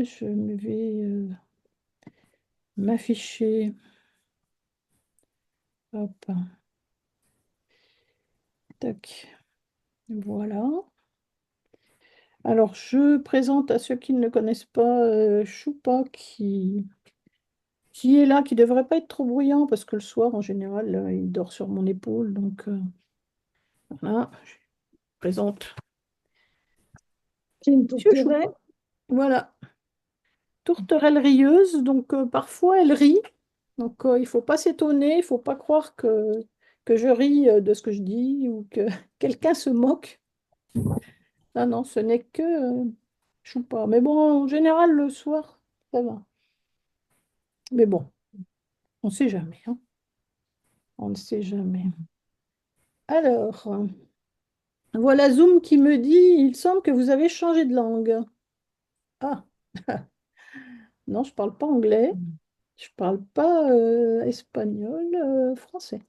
je vais m'afficher. Hop, tac, voilà. Alors, je présente à ceux qui ne le connaissent pas Choupa qui est là, qui ne devrait pas être trop bruyant parce que le soir, en général, il dort sur mon épaule. Donc, voilà, je présente C'est une Monsieur tourterelle. Choupa. Voilà, tourterelle rieuse. Donc, parfois, elle rit. Donc, il ne faut pas s'étonner, il ne faut pas croire que je ris de ce que je dis ou que quelqu'un se moque. Ah non, ce n'est que Choupa. Mais bon, en général, le soir, ça va. Mais bon, on ne sait jamais, hein. On ne sait jamais. Alors, voilà Zoom qui me dit, il semble que vous avez changé de langue. Ah, non, je parle pas anglais, je parle pas espagnol, français.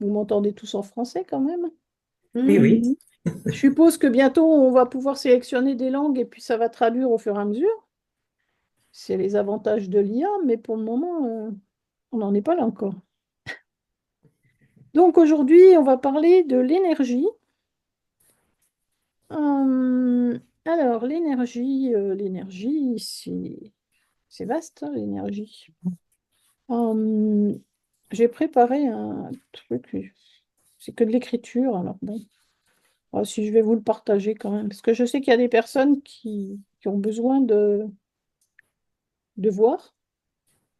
Vous m'entendez tous en français quand même? Oui, Mhm. oui. Je suppose que bientôt on va pouvoir sélectionner des langues et puis ça va traduire au fur et à mesure. C'est les avantages de l'IA, mais pour le moment, on n'en est pas là encore. Donc aujourd'hui, on va parler de l'énergie. Alors, l'énergie, c'est vaste, hein, l'énergie. Hum, j'ai préparé un truc, c'est que de l'écriture, alors bon, si je vais vous le partager quand même, parce que je sais qu'il y a des personnes qui ont besoin de voir,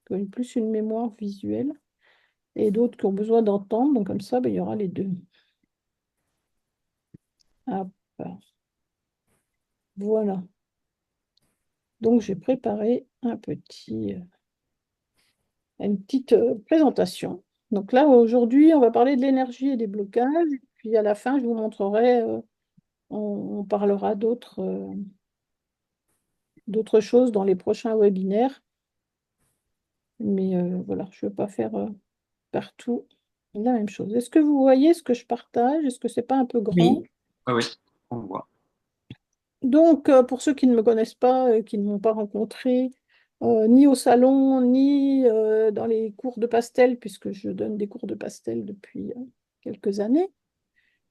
qui ont plus une mémoire visuelle, et d'autres qui ont besoin d'entendre, donc comme ça, ben, il y aura les deux. Hop, voilà. Donc j'ai préparé une petite présentation. Donc là, aujourd'hui, on va parler de l'énergie et des blocages. Puis à la fin, je vous montrerai, on parlera d'autres choses dans les prochains webinaires. Mais voilà, je ne veux pas faire partout la même chose. Est-ce que vous voyez ce que je partage? Est-ce que c'est pas un peu grand? Oui, oui, oui, on voit. Donc, pour ceux qui ne me connaissent pas, qui ne m'ont pas rencontré, ni au salon, ni dans les cours de pastel, puisque je donne des cours de pastel depuis quelques années.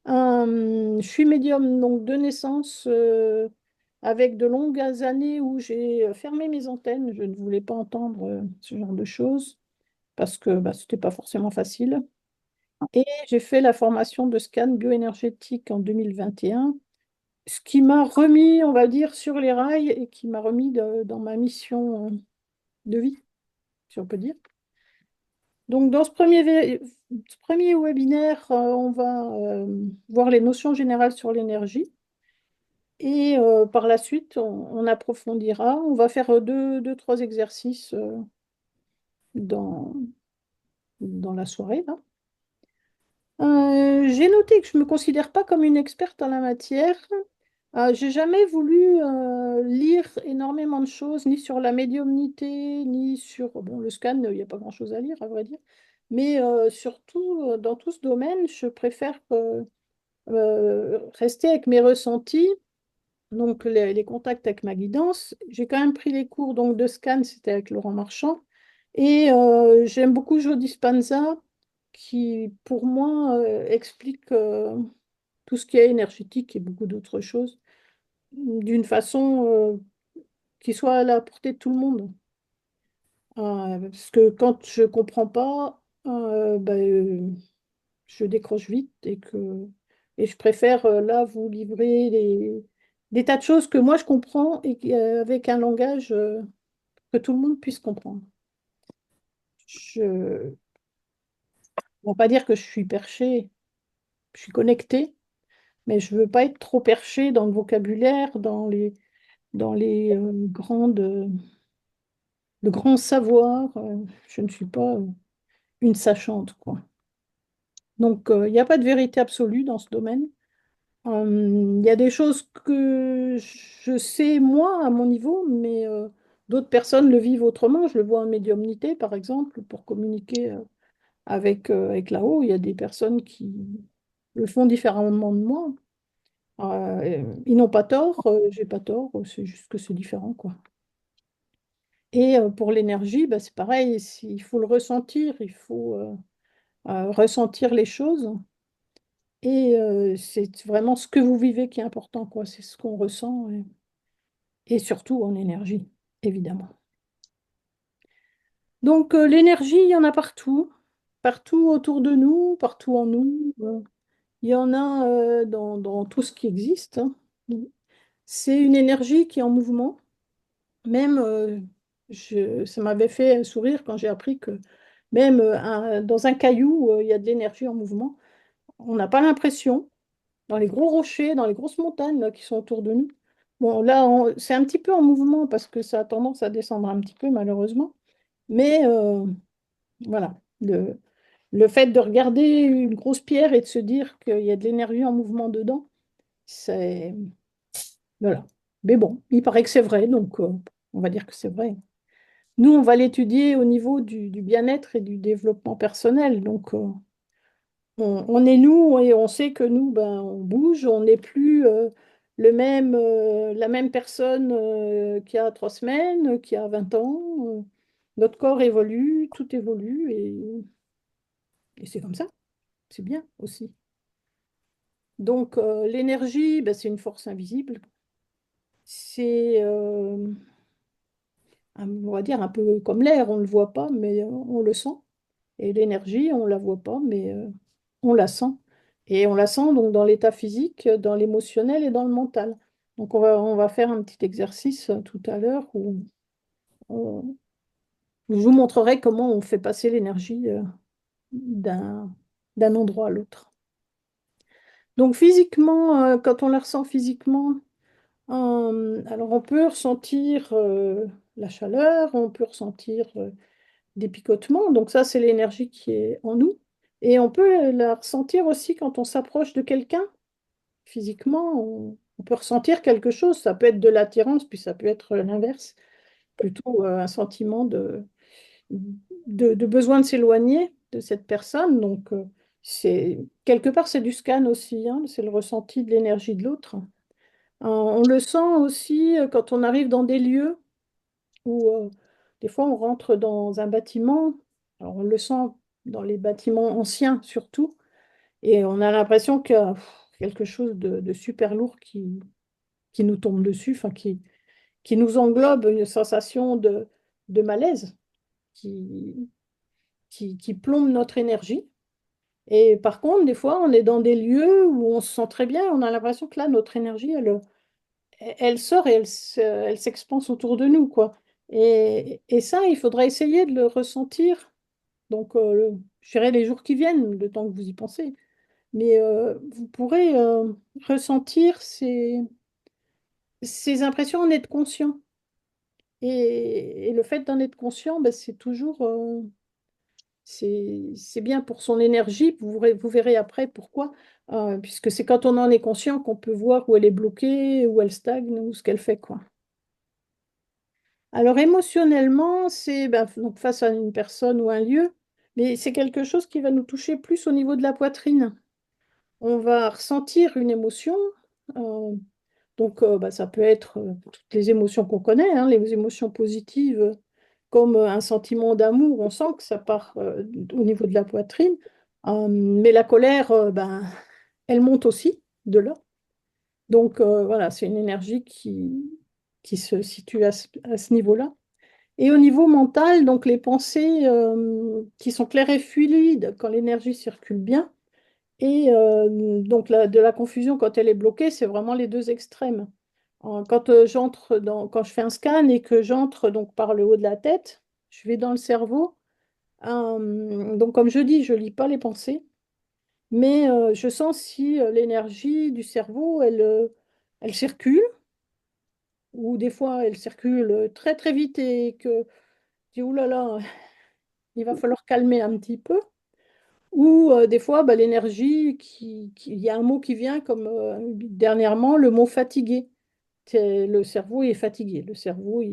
Je suis médium donc de naissance avec de longues années où j'ai fermé mes antennes. Je ne voulais pas entendre ce genre de choses parce que bah, ce n'était pas forcément facile. Et j'ai fait la formation de scan bioénergétique en 2021, ce qui m'a remis, on va dire, sur les rails et qui m'a remis dans ma mission de vie, si on peut dire. Donc, dans ce premier webinaire, on va voir les notions générales sur l'énergie. Et par la suite, on approfondira. On va faire trois exercices dans, dans la soirée, là. J'ai noté que je ne me considère pas comme une experte en la matière. J'ai jamais voulu lire énormément de choses, ni sur la médiumnité, ni sur... Bon, le scan, il n'y a pas grand-chose à lire, à vrai dire. Mais surtout, dans tout ce domaine, je préfère rester avec mes ressentis, donc les contacts avec ma guidance. J'ai quand même pris les cours donc, de scan, c'était avec Laurent Marchand. Et j'aime beaucoup Joe Dispenza, qui pour moi explique tout ce qui est énergétique et beaucoup d'autres choses d'une façon qui soit à la portée de tout le monde. Parce que quand je comprends pas, je décroche vite et je préfère là vous livrer des tas de choses que moi je comprends avec un langage que tout le monde puisse comprendre. Je ne vais pas dire que je suis perchée, je suis connectée, mais je veux pas être trop perchée dans le vocabulaire, dans le grand savoir. Je ne suis pas une sachante, quoi. Donc, il n'y a pas de vérité absolue dans ce domaine. Il y a des choses que je sais, moi, à mon niveau, mais d'autres personnes le vivent autrement. Je le vois en médiumnité, par exemple, pour communiquer avec là-haut. Il y a des personnes qui le font différemment de moi. Ils n'ont pas tort, j'ai pas tort, c'est juste que c'est différent, quoi. Et pour l'énergie, bah, c'est pareil, il faut le ressentir, il faut ressentir les choses. Et c'est vraiment ce que vous vivez qui est important, quoi. C'est ce qu'on ressent, et surtout en énergie, évidemment. Donc l'énergie, il y en a partout, partout autour de nous, partout en nous. Il y en a dans tout ce qui existe, hein. C'est une énergie qui est en mouvement. Même, ça m'avait fait sourire quand j'ai appris que même dans un caillou, il y a de l'énergie en mouvement. On n'a pas l'impression, dans les gros rochers, dans les grosses montagnes là, qui sont autour de nous. Bon, là, c'est un petit peu en mouvement parce que ça a tendance à descendre un petit peu, malheureusement. Mais voilà, le fait de regarder une grosse pierre et de se dire qu'il y a de l'énergie en mouvement dedans, c'est... Voilà. Mais bon, il paraît que c'est vrai, donc on va dire que c'est vrai. Nous, on va l'étudier au niveau du bien-être et du développement personnel. Donc, on est nous et on sait que nous, ben, on bouge, on n'est plus la même personne qu'il y a 3 semaines, qu'il y a 20 ans. Notre corps évolue, tout évolue et c'est comme ça. C'est bien aussi. Donc, l'énergie, ben, c'est une force invisible. C'est, on va dire, un peu comme l'air, on ne le voit pas, mais on le sent. Et l'énergie, on ne la voit pas, mais on la sent. Et on la sent donc dans l'état physique, dans l'émotionnel et dans le mental. Donc on va faire un petit exercice tout à l'heure où on- je vous montrerai comment on fait passer l'énergie d'un d'un endroit à l'autre. Donc physiquement, quand on la ressent physiquement, alors on peut ressentir la chaleur, on peut ressentir des picotements. Donc ça, c'est l'énergie qui est en nous. Et on peut la ressentir aussi quand on s'approche de quelqu'un. Physiquement, on peut ressentir quelque chose. Ça peut être de l'attirance, puis ça peut être l'inverse, plutôt un sentiment de besoin de s'éloigner de cette personne. Donc quelque part, c'est du scan aussi, hein. C'est le ressenti de l'énergie de l'autre. On le sent aussi quand on arrive dans des lieux où des fois on rentre dans un bâtiment, alors on le sent dans les bâtiments anciens surtout, et on a l'impression qu'il y a quelque chose de super lourd qui nous tombe dessus, enfin qui nous englobe, une sensation de malaise qui, qui plombe notre énergie. Et par contre, des fois, on est dans des lieux où on se sent très bien, on a l'impression que là, notre énergie, elle sort et elle s'expanse autour de nous, quoi. Et ça, il faudra essayer de le ressentir. Donc, je dirais les jours qui viennent, le temps que vous y pensez. Mais vous pourrez ressentir ces impressions en être conscient. Et le fait d'en être conscient, ben, c'est toujours c'est bien pour son énergie. Vous verrez après pourquoi. Puisque c'est quand on en est conscient qu'on peut voir où elle est bloquée, où elle stagne, ou ce qu'elle fait, quoi. Alors émotionnellement, c'est ben, donc face à une personne ou un lieu, mais c'est quelque chose qui va nous toucher plus au niveau de la poitrine. On va ressentir une émotion. euh, donc bah, ça peut être toutes les émotions qu'on connaît, hein, les émotions positives, comme un sentiment d'amour. On sent que ça part au niveau de la poitrine. Mais la colère, ben, elle monte aussi de là. Donc voilà, c'est une énergie qui se situe à ce niveau-là. Et au niveau mental, donc les pensées qui sont claires et fluides quand l'énergie circule bien. Et donc de la confusion quand elle est bloquée, c'est vraiment les deux extrêmes. Quand quand je fais un scan et que j'entre donc par le haut de la tête, je vais dans le cerveau. Donc comme je dis, je lis pas les pensées, mais je sens si l'énergie du cerveau, elle circule, ou des fois elle circule très très vite et que je dis, ouh là là, il va falloir calmer un petit peu. Ou des fois, bah, l'énergie, il y a un mot qui vient comme dernièrement, le mot fatigué. Le cerveau est fatigué. Le cerveau,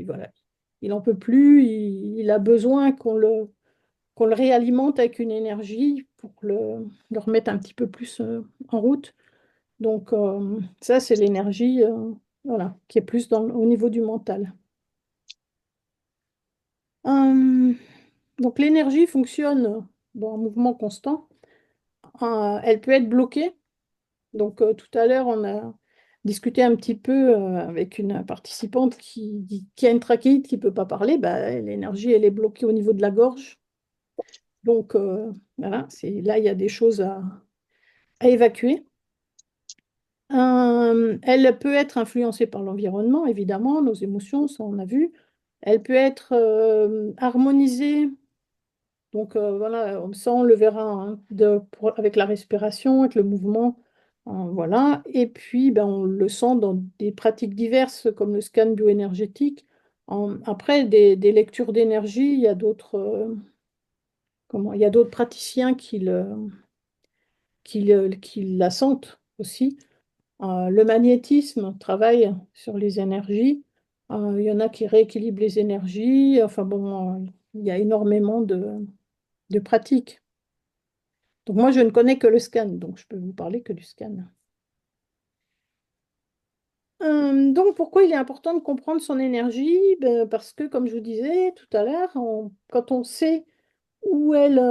voilà, il n'en peut plus, il a besoin qu'on le réalimente avec une énergie pour le remettre un petit peu plus en route. Donc, ça, c'est l'énergie voilà, qui est plus au niveau du mental. Euh, donc, l'énergie fonctionne en mouvement constant. Elle peut être bloquée. Donc, tout à l'heure, on a discuté un petit peu avec une participante qui a une trachéite qui ne peut pas parler. Bah, l'énergie, elle est bloquée au niveau de la gorge. Donc, voilà, là, il y a des choses à évacuer. Elle peut être influencée par l'environnement, évidemment, nos émotions, ça on a vu. Elle peut être harmonisée, donc voilà, ça on le verra hein, avec la respiration, avec le mouvement, voilà. Et puis ben, on le sent dans des pratiques diverses comme le scan bioénergétique. Après, des lectures d'énergie, il y a d'autres praticiens qui la sentent aussi. Le magnétisme travaille sur les énergies. Il y en a qui rééquilibrent les énergies. Enfin bon, il y a énormément de pratiques. Donc moi, je ne connais que le scan, donc je peux vous parler que du scan. Donc pourquoi il est important de comprendre son énergie? Ben, parce que, comme je vous disais tout à l'heure, quand on sait où elle,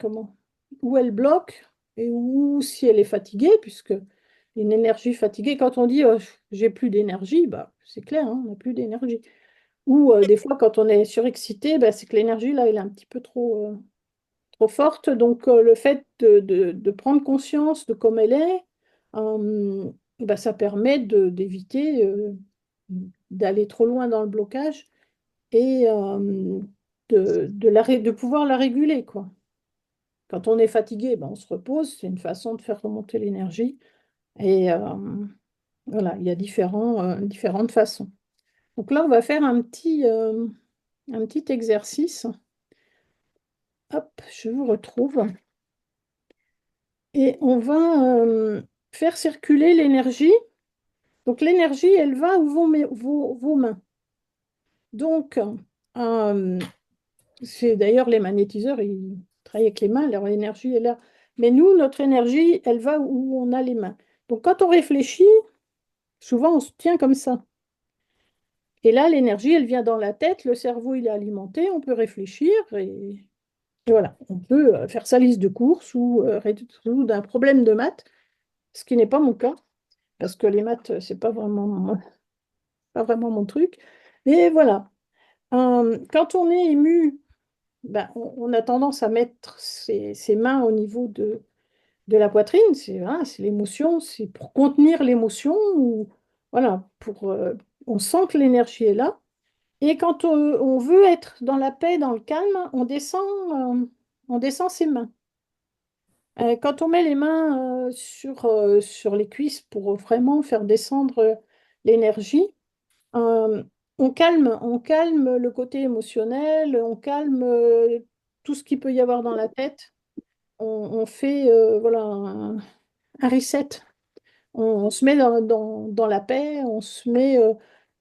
comment, où elle bloque et où si elle est fatiguée, puisque une énergie fatiguée, quand on dit j'ai plus d'énergie, bah, c'est clair, hein, on n'a plus d'énergie. Ou des fois, quand on est surexcité, bah, c'est que l'énergie, là, elle est un petit peu trop forte. Donc, le fait de prendre conscience de comme elle est, bah, ça permet d'éviter d'aller trop loin dans le blocage et de pouvoir la réguler, quoi. Quand on est fatigué, ben, on se repose, c'est une façon de faire remonter l'énergie. Et voilà, il y a différentes façons. Donc là, on va faire un petit exercice. Hop, je vous retrouve. Et on va faire circuler l'énergie. Donc l'énergie, elle va où vont vos mains. Donc, euh, c'est d'ailleurs les magnétiseurs, ils travaillent avec les mains, leur énergie est là. Mais nous, notre énergie, elle va où on a les mains. Donc quand on réfléchit, souvent on se tient comme ça. Et là, l'énergie, elle vient dans la tête, le cerveau, il est alimenté, on peut réfléchir et voilà, on peut faire sa liste de courses ou résoudre un problème de maths, ce qui n'est pas mon cas, parce que les maths, c'est pas vraiment mon truc. Mais voilà, quand on est ému, ben, on a tendance à mettre ses mains au niveau de la poitrine, voilà, c'est l'émotion, c'est pour contenir l'émotion, ou voilà, on sent que l'énergie est là. Et quand on veut être dans la paix, dans le calme, on descend ses mains. Quand on met les mains sur les cuisses pour vraiment faire descendre l'énergie, euh, on calme le côté émotionnel, on calme tout ce qu'il peut y avoir dans la tête. On fait voilà, un reset. On se met dans la paix, on se met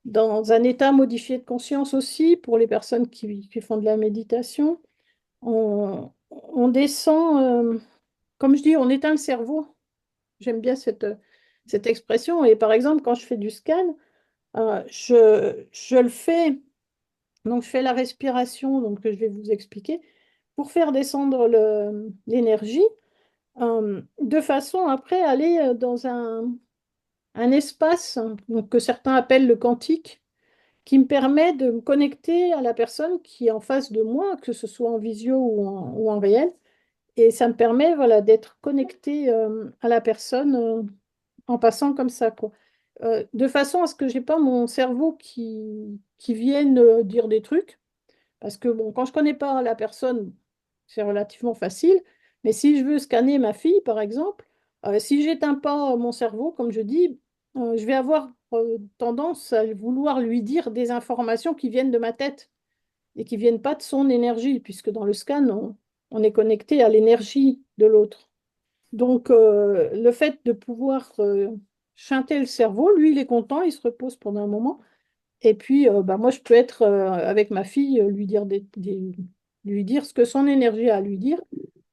dans un état modifié de conscience aussi pour les personnes qui font de la méditation. On descend, comme je dis, on éteint le cerveau. J'aime bien cette expression. Et par exemple, quand je fais du scan, je le fais, donc je fais la respiration, donc que je vais vous expliquer, pour faire descendre l'énergie, de façon après à aller dans un espace donc, que certains appellent le quantique, qui me permet de me connecter à la personne qui est en face de moi, que ce soit en visio ou en réel. Et ça me permet voilà, d'être connecté à la personne en passant comme ça, quoi. De façon à ce que j'ai pas mon cerveau qui vienne dire des trucs. Parce que bon, quand je connais pas la personne, c'est relativement facile. Mais si je veux scanner ma fille, par exemple, si j'éteins pas mon cerveau, comme je dis, je vais avoir tendance à vouloir lui dire des informations qui viennent de ma tête et qui viennent pas de son énergie, puisque dans le scan, on est connecté à l'énergie de l'autre. Donc, le fait de pouvoir chanter le cerveau, lui, il est content, il se repose pendant un moment. Et puis, bah, moi, je peux être avec ma fille, lui dire ce que son énergie a à lui dire,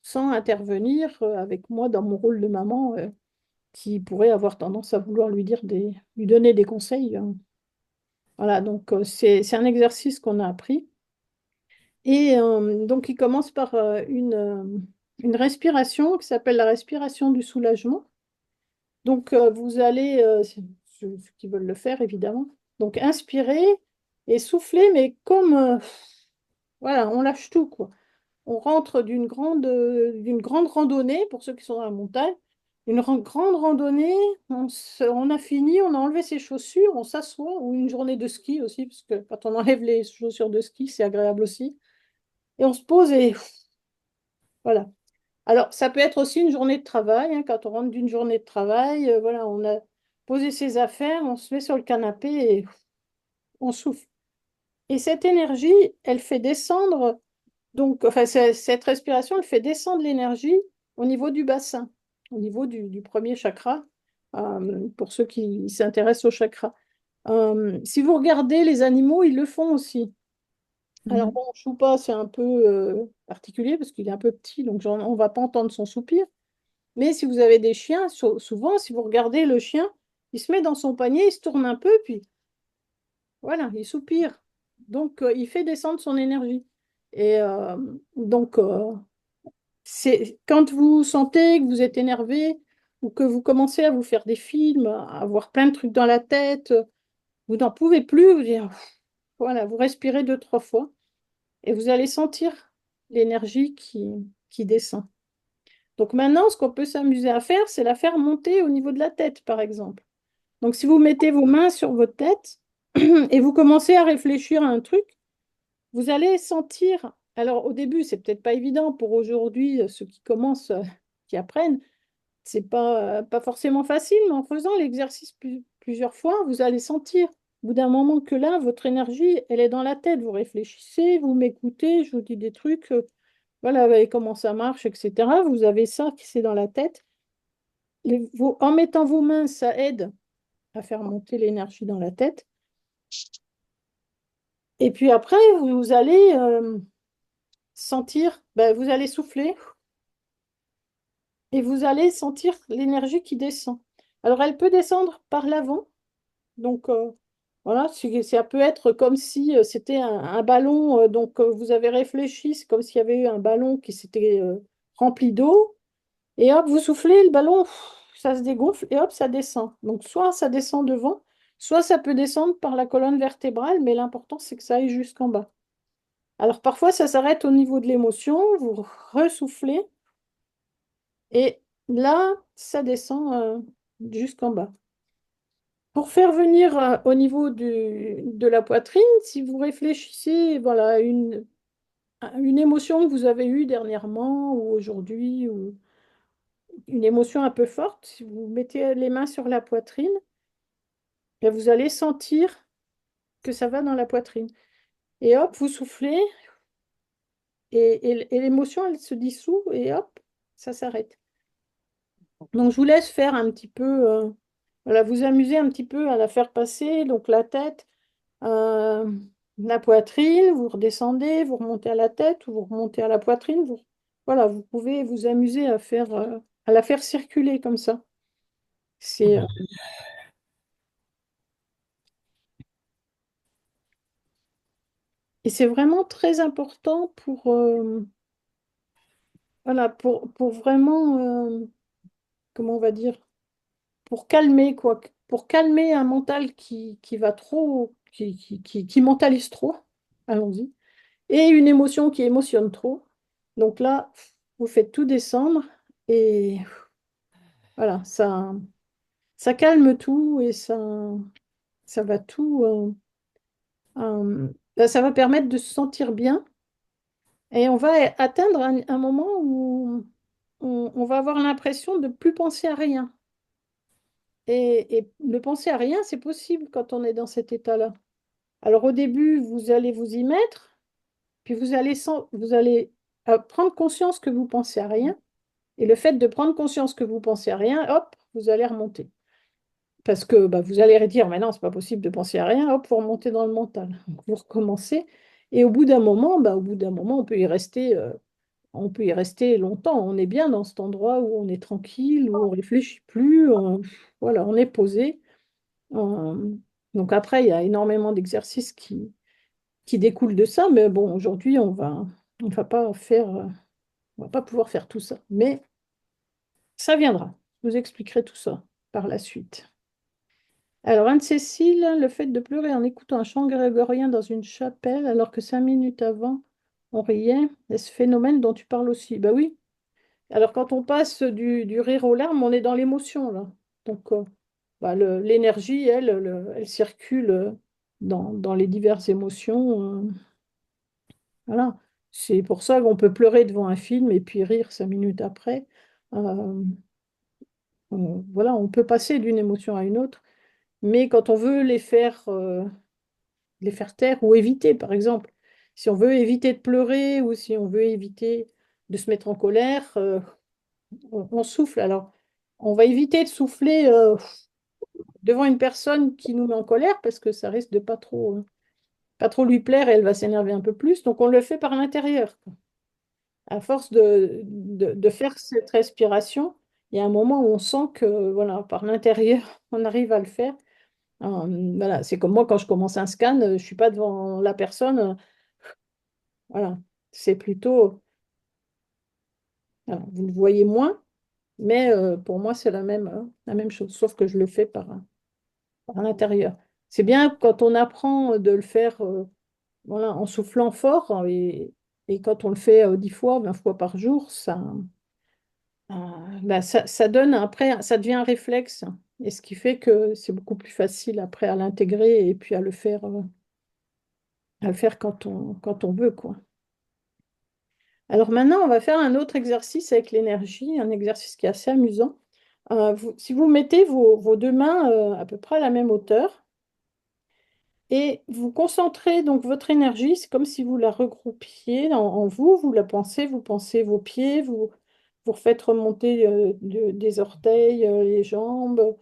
sans intervenir avec moi dans mon rôle de maman, qui pourrait avoir tendance à vouloir lui donner des conseils, hein. Voilà, donc c'est un exercice qu'on a appris. Et donc il commence par une respiration qui s'appelle la respiration du soulagement. Donc vous allez, ceux qui veulent le faire évidemment, donc inspirer et souffler, mais comme, voilà, on lâche tout, quoi. On rentre d'une grande randonnée, pour ceux qui sont dans la montagne, grande randonnée, on a fini, on a enlevé ses chaussures, on s'assoit, ou une journée de ski aussi, parce que quand on enlève les chaussures de ski, c'est agréable aussi. Et on se pose et voilà. Alors, ça peut être aussi une journée de travail, hein, quand on rentre d'une journée de travail, voilà, on a posé ses affaires, on se met sur le canapé et on souffle. Et cette énergie, elle fait descendre. Donc, enfin, cette respiration, elle fait descendre l'énergie au niveau du bassin, au niveau du premier chakra, pour ceux qui s'intéressent au chakra. Si vous regardez les animaux, ils le font aussi. Alors Mhm. bon, Choupa, c'est un peu particulier parce qu'il est un peu petit, donc on ne va pas entendre son soupir. Mais si vous avez des chiens, souvent, si vous regardez le chien, il se met dans son panier, il se tourne un peu, puis voilà, il soupire. Donc, il fait descendre son énergie. Et donc, c'est quand vous sentez que vous êtes énervé ou que vous commencez à vous faire des films, à avoir plein de trucs dans la tête, vous n'en pouvez plus, vous dire, voilà, vous respirez deux, trois fois et vous allez sentir l'énergie qui descend. Donc maintenant, ce qu'on peut s'amuser à faire, c'est la faire monter au niveau de la tête, par exemple. Donc si vous mettez vos mains sur votre tête et vous commencez à réfléchir à un truc, vous allez sentir, alors au début, c'est peut-être pas évident pour aujourd'hui, ceux qui commencent, qui apprennent, c'est pas forcément facile, mais en faisant l'exercice plusieurs fois, vous allez sentir au bout d'un moment que là, votre énergie, elle est dans la tête. Vous réfléchissez, vous m'écoutez, je vous dis des trucs, voilà, et comment ça marche, etc. Vous avez ça qui c'est dans la tête. En mettant vos mains, ça aide à faire monter l'énergie dans la tête. Et puis après, vous allez sentir, ben, vous allez souffler et vous allez sentir l'énergie qui descend. Alors, elle peut descendre par l'avant. Donc, voilà, ça peut être comme si c'était un ballon. Donc, vous avez réfléchi, c'est comme s'il y avait eu un ballon qui s'était rempli d'eau. Et hop, vous soufflez, le ballon, ça se dégonfle et hop, ça descend. Donc, soit ça descend devant, soit ça peut descendre par la colonne vertébrale, mais l'important, c'est que ça aille jusqu'en bas. Alors, parfois, ça s'arrête au niveau de l'émotion, vous ressoufflez et là, ça descend jusqu'en bas. Pour faire venir au niveau de la poitrine, si vous réfléchissez, voilà, une émotion que vous avez eue dernièrement ou aujourd'hui, ou une émotion un peu forte, si vous mettez les mains sur la poitrine, ben, vous allez sentir que ça va dans la poitrine. Et hop, vous soufflez et l'émotion, elle se dissout et hop, ça s'arrête. Donc, je vous laisse faire un petit peu, voilà, vous amuser un petit peu à la faire passer, donc la tête. Euh, la poitrine, vous redescendez, vous remontez à la tête, ou vous remontez à la poitrine. Voilà, vous pouvez vous amuser à faire, à la faire circuler comme ça. C'est, et c'est vraiment très important voilà, pour vraiment, comment on va dire, pour calmer, quoi, pour calmer un mental qui va trop, qui mentalise trop, allons-y, et une émotion qui émotionne trop. Donc là, vous faites tout descendre et voilà, ça calme tout et ça va tout, ça va permettre de se sentir bien et on va atteindre un moment où on va avoir l'impression de plus penser à rien. Et ne penser à rien, c'est possible quand on est dans cet état-là. Alors au début, vous allez vous y mettre, puis vous allez prendre conscience que vous pensez à rien. Et le fait de prendre conscience que vous pensez à rien, hop, vous allez remonter. Parce que bah, vous allez dire, mais non, c'est pas possible de penser à rien, hop, vous remontez dans le mental. Donc, vous recommencez. Et au bout d'un moment, bah, au bout d'un moment, on peut y rester on peut y rester longtemps. On est bien dans cet endroit où on est tranquille, où on réfléchit plus. Voilà, on est posé. Euh, donc après, il y a énormément d'exercices qui découlent de ça. Mais bon, aujourd'hui, on va pas faire, on va pas pouvoir faire tout ça. Mais ça viendra. Je vous expliquerai tout ça par la suite. Alors, Anne-Cécile, le fait de pleurer en écoutant un chant grégorien dans une chapelle, alors que 5 minutes avant, on riait, est ce phénomène dont tu parles aussi? Bah oui. Alors, quand on passe du rire aux larmes, on est dans l'émotion, là. Donc, bah, l'énergie, elle circule dans les diverses émotions. Voilà. C'est pour ça qu'on peut pleurer devant un film et puis rire 5 minutes après. Euh, voilà, on peut passer d'une émotion à une autre. Mais quand on veut les faire taire ou éviter, par exemple, si on veut éviter de pleurer ou si on veut éviter de se mettre en colère, on souffle. Alors, on va éviter de souffler devant une personne qui nous met en colère parce que ça risque de pas trop lui plaire et elle va s'énerver un peu plus. Donc, on le fait par l'intérieur, quoi. À force de faire cette respiration, il y a un moment où on sent que, voilà, par l'intérieur, on arrive à le faire. Voilà, c'est comme moi quand je commence un scan, je suis pas devant la personne. Voilà, c'est plutôt, voilà, vous le voyez moins, mais pour moi c'est la même chose, sauf que je le fais par l'intérieur. C'est bien quand on apprend de le faire voilà, en soufflant fort et quand on le fait 10 fois, 20 fois par jour, euh, bah, ça donne après, ça devient un réflexe. Et ce qui fait que c'est beaucoup plus facile après à l'intégrer et puis à le faire quand on veut, quoi. Alors maintenant, on va faire un autre exercice avec l'énergie, un exercice qui est assez amusant. Si vous mettez vos deux mains à peu près à la même hauteur et vous concentrez donc votre énergie, c'est comme si vous la regroupiez en vous, vous pensez vos pieds, vous refaites remonter des orteils, les jambes,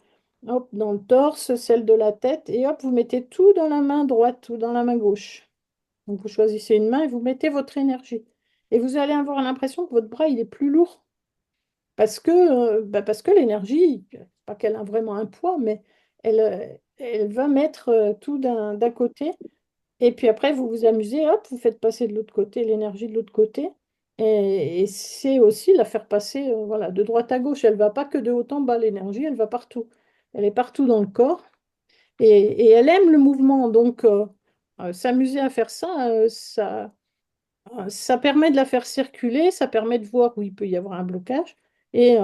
hop, dans le torse, celle de la tête, et hop, vous mettez tout dans la main droite ou dans la main gauche. Donc vous choisissez une main et vous mettez votre énergie. Et vous allez avoir l'impression que votre bras, il est plus lourd. Parce que l'énergie, pas qu'elle a vraiment un poids, mais elle va mettre tout d'un côté. Et puis après, vous vous amusez, hop, vous faites passer de l'autre côté l'énergie de l'autre côté. Et c'est aussi la faire passer voilà, de droite à gauche. Elle va pas que de haut en bas, l'énergie, elle va partout. Elle est partout dans le corps. Et elle aime le mouvement. Donc, s'amuser à faire ça, ça permet de la faire circuler, ça permet de voir où il peut y avoir un blocage. Et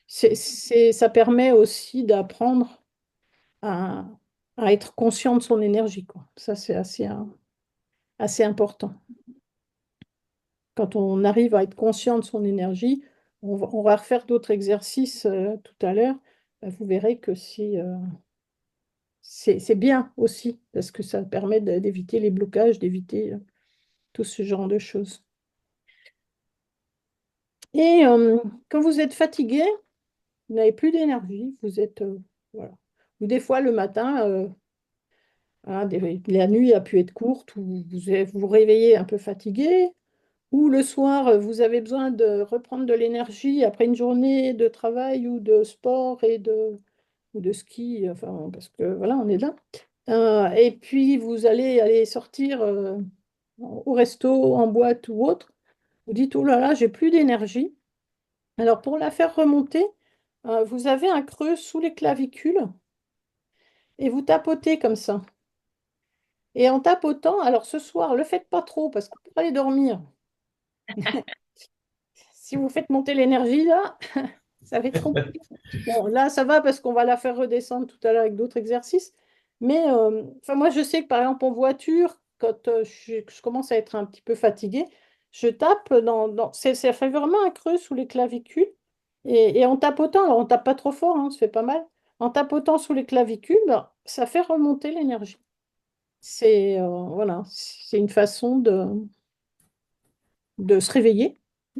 ça permet aussi d'apprendre à, à être conscient de son énergie, quoi. Ça, c'est assez important. Quand on arrive à être conscient de son énergie, on va refaire d'autres exercices tout à l'heure. Vous verrez que c'est bien aussi, parce que ça permet d'éviter les blocages, d'éviter tout ce genre de choses. Et quand vous êtes fatigué, vous n'avez plus d'énergie, vous êtes, voilà. Ou des fois, le matin, hein, la nuit a pu être courte, ou vous vous réveillez un peu fatigué, ou le soir, vous avez besoin de reprendre de l'énergie après une journée de travail ou de sport ou de ski, enfin, parce que voilà, on est là. Et puis, vous allez aller sortir au resto, en boîte ou autre. Vous dites, oh là là, j'ai plus d'énergie. Alors, pour la faire remonter, vous avez un creux sous les clavicules et vous tapotez comme ça. Et en tapotant, alors ce soir, le faites pas trop parce que pour aller dormir, si vous faites monter l'énergie là, ça va être compliqué. Bon, là, ça va parce qu'on va la faire redescendre tout à l'heure avec d'autres exercices. Mais enfin, moi, je sais que par exemple en voiture, quand je commence à être un petit peu fatiguée, je tape ça fait vraiment un creux sous les clavicules. Et en tapotant, alors on tape pas trop fort, hein, ça fait pas mal. En tapotant sous les clavicules, ben, ça fait remonter l'énergie. Voilà, c'est une façon de se réveiller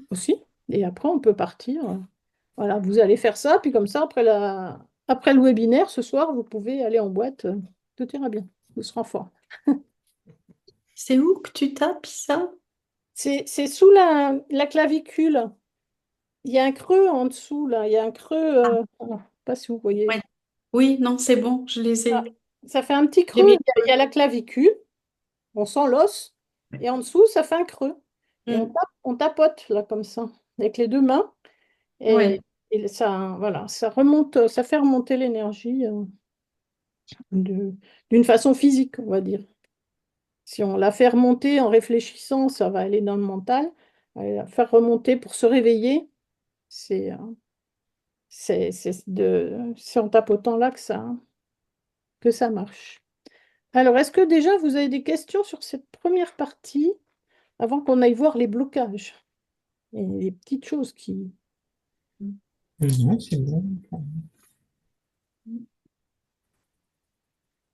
aussi. Et après, on peut partir. Voilà, vous allez faire ça, puis comme ça, après le webinaire, ce soir, vous pouvez aller en boîte. Tout ira bien. Vous serez en forme. C'est où que tu tapes ça? C'est sous la clavicule. Il y a un creux en dessous, là. Il y a un creux. Je sais pas si vous voyez. Ouais. Oui, non, c'est bon, je les Ah, ai. ça fait un petit J'ai creux. mis. Il y a la clavicule. On sent l'os. Et en dessous, ça fait un creux. Et Mm. on tapote, là, comme ça, avec les deux mains. Et, Ouais. et ça, voilà, ça remonte, ça fait remonter l'énergie de- d'une façon physique, on va dire. Si on la fait remonter en réfléchissant, ça va aller dans le mental. La faire remonter pour se réveiller, c'est c'est en tapotant là que ça marche. Alors, est-ce que déjà vous avez des questions sur cette première partie avant qu'on aille voir les blocages et les petites choses qui... Non, c'est bon.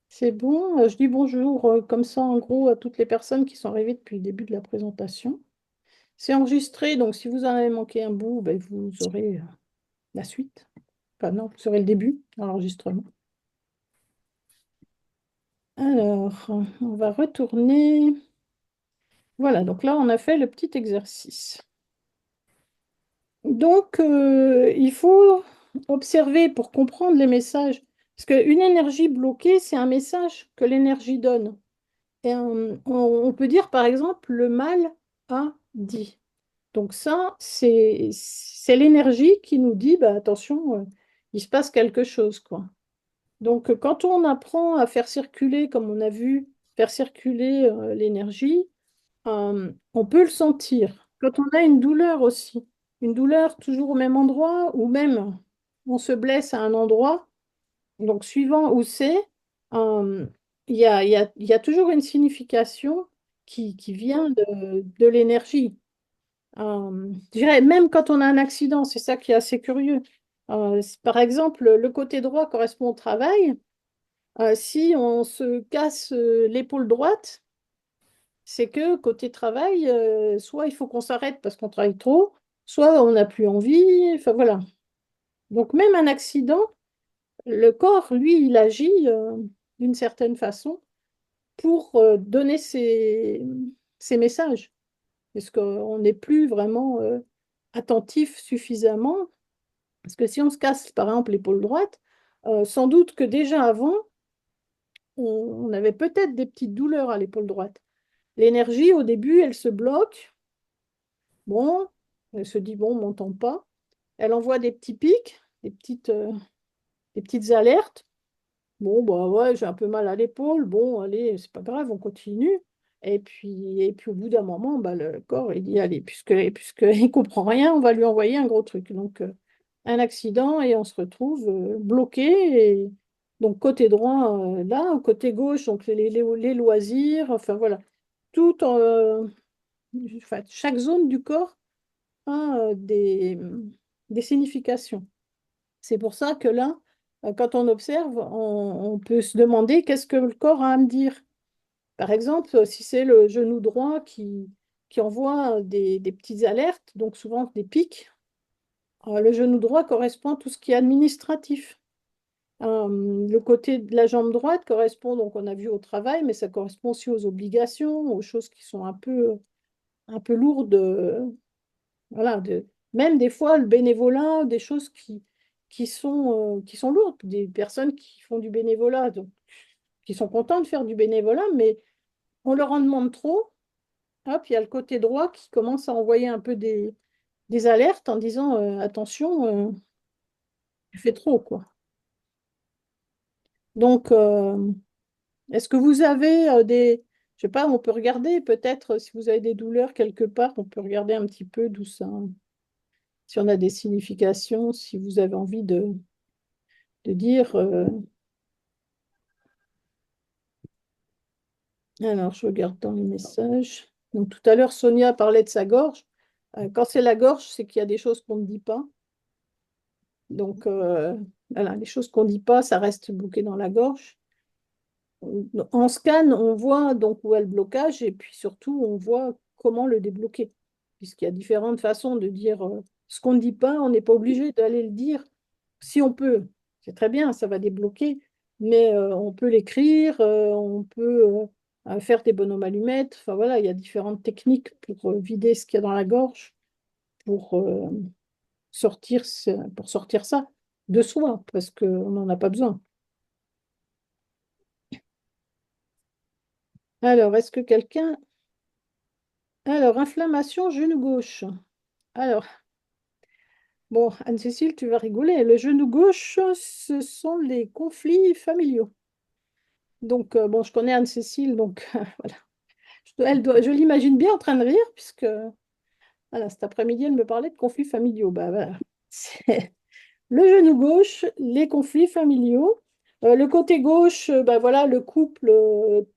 C'est bon, je dis bonjour comme ça en gros à toutes les personnes qui sont arrivées depuis le début de la présentation. C'est enregistré, donc si vous en avez manqué un bout, ben, vous aurez la suite. Enfin non, vous aurez le début de l'enregistrement. Alors, on va retourner. Voilà, donc là, on a fait le petit exercice. Donc, il faut observer pour comprendre les messages. Parce qu'une énergie bloquée, c'est un message que l'énergie donne. Et on peut dire, par exemple, le mal a dit. Donc ça, c'est l'énergie qui nous dit, bah, attention, il se passe quelque chose, quoi. Donc, quand on apprend à faire circuler, comme on a vu, faire circuler l'énergie, on peut le sentir. Quand on a une douleur aussi, une douleur toujours au même endroit, ou même on se blesse à un endroit, donc suivant où c'est, euh, il y a toujours une signification qui vient de l'énergie. Je dirais, même quand on a un accident, c'est ça qui est assez curieux. Par exemple, le côté droit correspond au travail. Si on se casse l'épaule droite, c'est que côté travail, soit il faut qu'on s'arrête parce qu'on travaille trop, soit on n'a plus envie. Enfin voilà. Donc même un accident, le corps, lui, il agit d'une certaine façon pour donner ses messages. Parce qu'on n'est plus vraiment attentif suffisamment. Parce que si on se casse, par exemple, l'épaule droite, sans doute que déjà avant, on avait peut-être des petites douleurs à l'épaule droite. L'énergie, au début, elle se bloque. Bon, elle se dit, bon, on m'entend pas. Elle envoie des petits pics, des petites alertes. Bon, bah ouais, j'ai un peu mal à l'épaule. Bon, allez, c'est pas grave, on continue. Et puis au bout d'un moment, bah, le corps, il dit, allez, puisqu'il comprend rien, on va lui envoyer un gros truc. Donc, un accident et on se retrouve bloqué. Et donc, côté droit, là, côté gauche, donc les loisirs, enfin voilà. Tout enfin, chaque zone du corps a des significations. C'est pour ça que là, quand on observe, on peut se demander qu'est-ce que le corps a à me dire. Par exemple, si c'est le genou droit qui envoie des petites alertes, donc souvent des pics, le genou droit correspond à tout ce qui est administratif. Le côté de la jambe droite correspond, donc on a vu au travail, mais ça correspond aussi aux obligations, aux choses qui sont un peu lourdes. Voilà, même des fois, le bénévolat, des choses qui sont lourdes, des personnes qui font du bénévolat, donc, qui sont contents de faire du bénévolat, mais on leur en demande trop. Hop, il y a le côté droit qui commence à envoyer un peu des alertes en disant attention, tu fais trop, quoi. Donc, est-ce que vous avez je sais pas, on peut regarder peut-être si vous avez des douleurs quelque part, on peut regarder un petit peu d'où ça, si on a des significations, si vous avez envie de dire. Alors, je regarde dans les messages. Donc, tout à l'heure, Sonia parlait de sa gorge. Quand c'est la gorge, c'est qu'il y a des choses qu'on ne dit pas. Donc, voilà, les choses qu'on ne dit pas, ça reste bloqué dans la gorge. En scan, on voit donc où est le blocage et puis surtout, on voit comment le débloquer. Puisqu'il y a différentes façons de dire ce qu'on ne dit pas, on n'est pas obligé d'aller le dire. Si on peut, c'est très bien, ça va débloquer, mais on peut l'écrire, on peut faire des bonhommes allumettes. Enfin voilà, il y a différentes techniques pour vider ce qu'il y a dans la gorge, pour pour sortir ça de soi, parce qu'on n'en a pas besoin. Alors, est-ce que quelqu'un... Alors, inflammation genou gauche. Alors, bon, Anne-Cécile, tu vas rigoler. Le genou gauche, ce sont les conflits familiaux. Donc, bon, je connais Anne-Cécile, donc voilà. Je l'imagine bien en train de rire, puisque voilà, cet après-midi, elle me parlait de conflits familiaux. Bah, voilà. C'est le genou gauche, les conflits familiaux. Le côté gauche, bah, voilà, le couple,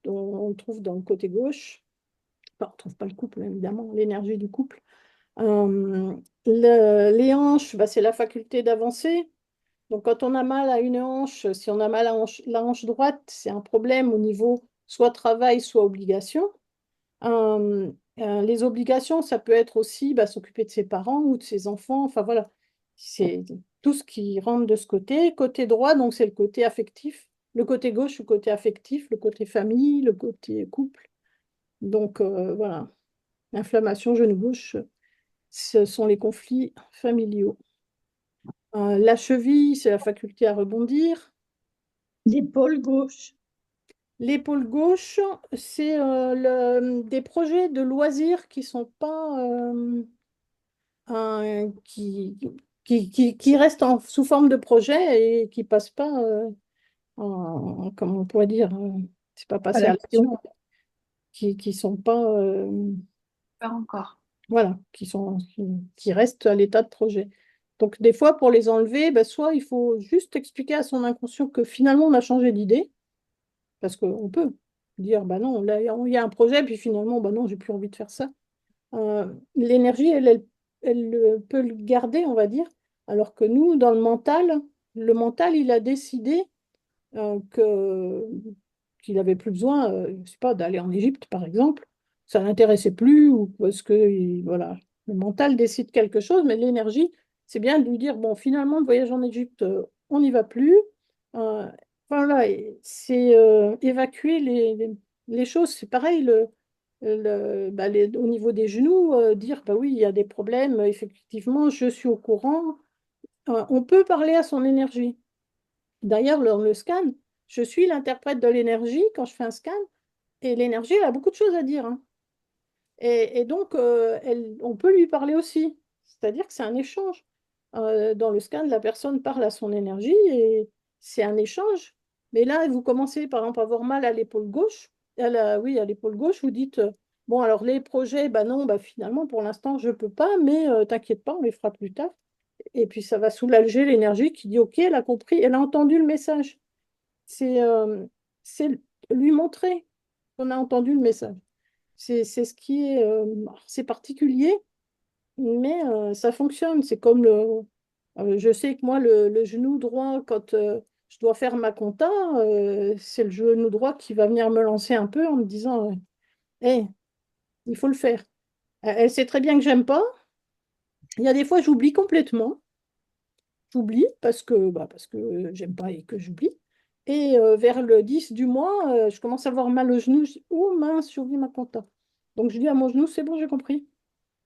on trouve dans le côté gauche. Enfin, on ne trouve pas le couple, évidemment, l'énergie du couple. Euh, les hanches, bah, c'est la faculté d'avancer. Donc, quand on a mal à une hanche, si on a mal à la hanche droite, c'est un problème au niveau soit travail, soit obligation. Les obligations, ça peut être aussi bah, s'occuper de ses parents ou de ses enfants. Enfin, voilà, c'est tout ce qui rentre de ce côté. Côté droit, donc, c'est le côté affectif. Le côté gauche, le côté affectif, le côté famille, le côté couple. Donc, voilà, l'inflammation genou gauche, ce sont les conflits familiaux. La cheville, c'est la faculté à rebondir. L'épaule gauche. L'épaule gauche, c'est des projets de loisirs qui sont pas qui, qui restent sous forme de projet et qui passent pas comment on pourrait dire, c'est pas À passé à l'action. l'action, qui sont pas Pas encore. voilà, qui restent à l'état de projet. Donc des fois pour les enlever, ben, soit il faut juste expliquer à son inconscient que finalement on a changé d'idée. Parce qu'on peut dire, bah non, là, il y a un projet, puis finalement, bah non, j'ai plus envie de faire ça. L'énergie, elle peut le garder, on va dire, alors que nous, dans le mental, il a décidé que qu'il n'avait plus besoin, je sais pas, d'aller en Égypte, par exemple. Ça l'intéressait plus, ou parce que, voilà, le mental décide quelque chose, mais l'énergie, c'est bien de lui dire, bon, finalement, le voyage en Égypte, on n'y va plus. Euh, voilà, et c'est évacuer les choses. C'est pareil, bah, au niveau des genoux, dire, bah oui, il y a des problèmes, effectivement, je suis au courant. On peut parler à son énergie. D'ailleurs, lors le scan, je suis l'interprète de l'énergie quand je fais un scan, et l'énergie, elle a beaucoup de choses à dire, hein. Et donc, on peut lui parler aussi. C'est-à-dire que c'est un échange. Dans le scan, la personne parle à son énergie et c'est un échange. Mais là, vous commencez par exemple à avoir mal à l'épaule gauche. Oui, à l'épaule gauche, vous dites, bon, alors les projets, bah non, bah finalement, pour l'instant, je ne peux pas, mais t'inquiète pas, on les fera plus tard. Et puis, ça va soulager l'énergie qui dit, OK, elle a compris, elle a entendu le message. C'est lui montrer qu'on a entendu le message. C'est ce qui est, c'est particulier, mais ça fonctionne. C'est comme je sais que moi, le genou droit, quand je dois faire ma compta, c'est le genou droit qui va venir me lancer un peu en me disant, hey, il faut le faire. Elle sait très bien que j'aime pas. Il y a des fois, j'oublie complètement. J'oublie parce que j'aime pas et que j'oublie. Et vers le 10 du mois, je commence à avoir mal au genou. Je dis, oh mince, j'ai oublié ma compta. Donc je dis à mon genou, c'est bon, j'ai compris.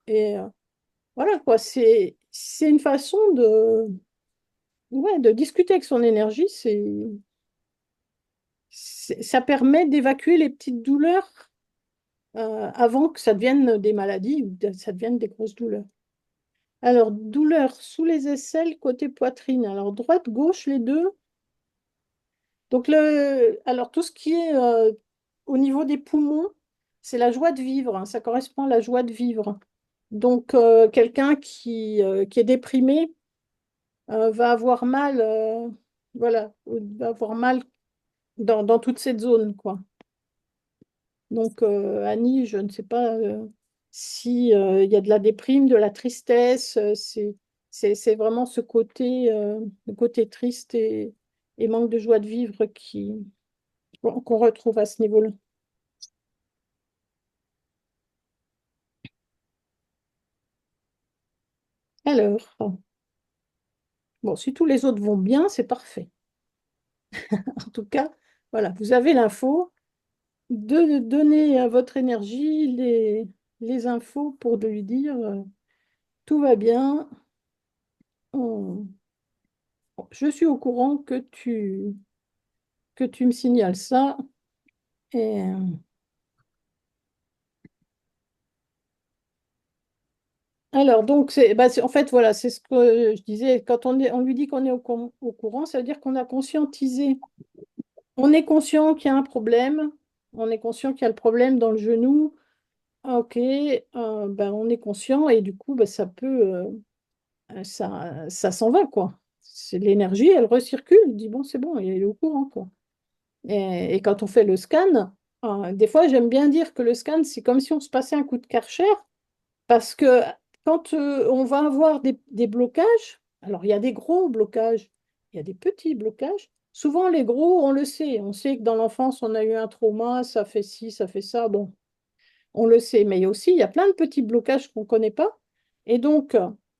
Et voilà quoi, c'est une façon ouais, de discuter avec son énergie. Ça permet d'évacuer les petites douleurs avant que ça devienne des maladies ou que ça devienne des grosses douleurs. Alors, douleur sous les aisselles, côté poitrine. Alors, droite, gauche, les deux. Donc, alors tout ce qui est au niveau des poumons, c'est la joie de vivre, hein, ça correspond à la joie de vivre. Donc, quelqu'un qui est déprimé va avoir mal, voilà, va avoir mal dans toute cette zone, quoi. Donc, Annie, je ne sais pas si il y a de la déprime, de la tristesse, c'est vraiment ce côté, le côté triste et manque de joie de vivre qu'on retrouve à ce niveau-là. Alors, bon, si tous les autres vont bien, c'est parfait. En tout cas, voilà, vous avez l'info. de donner à votre énergie les infos pour de lui dire tout va bien, on- je suis au courant que tu me signales ça. Et, alors, donc, en fait, voilà, c'est ce que je disais. Quand on lui dit qu'on est au courant, ça veut dire qu'on a conscientisé. On est conscient qu'il y a un problème. On est conscient qu'il y a le problème dans le genou. Ah, ok, ben, on est conscient et du coup, ben, ça s'en va, quoi. C'est l'énergie, elle recircule. Elle dit, bon, c'est bon, il est au courant, quoi. Et quand on fait le scan, des fois, j'aime bien dire que le scan, c'est comme si on se passait un coup de Karcher. Parce que quand on va avoir des blocages, alors il y a des gros blocages, il y a des petits blocages. Souvent, les gros, on le sait. On sait que dans l'enfance, on a eu un trauma, ça fait ci, ça fait ça. Bon, on le sait. Mais il y a plein de petits blocages qu'on ne connaît pas. Et donc,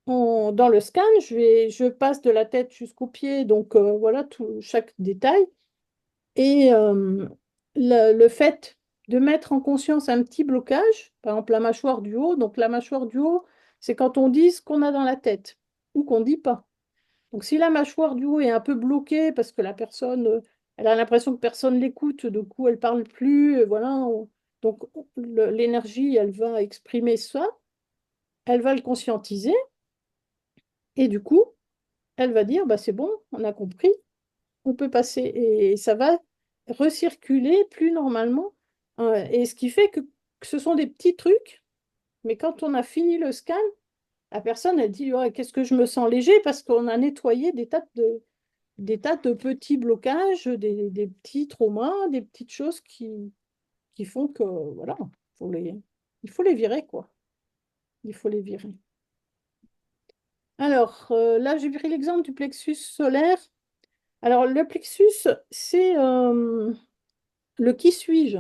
dans le scan, je passe de la tête jusqu'aux pieds. Donc, voilà chaque détail. Et le fait de mettre en conscience un petit blocage, par exemple la mâchoire du haut, donc la mâchoire du haut, c'est quand on dit ce qu'on a dans la tête ou qu'on ne dit pas. Donc si la mâchoire du haut est un peu bloquée parce que la personne, elle a l'impression que personne l'écoute, du coup elle parle plus, voilà. Donc l'énergie, elle va exprimer ça, elle va le conscientiser et du coup, elle va dire, bah, c'est bon, on a compris, on peut passer et ça va recirculer plus normalement. Et ce qui fait que ce sont des petits trucs, mais quand on a fini le scan, la personne elle dit ouais, qu'est-ce que je me sens léger parce qu'on a nettoyé des tas de petits blocages, des petits traumas, des petites choses qui font que voilà, faut les, il faut les virer quoi. Il faut les virer. Alors là, j'ai pris l'exemple du plexus solaire. Alors le plexus, c'est le qui suis-je.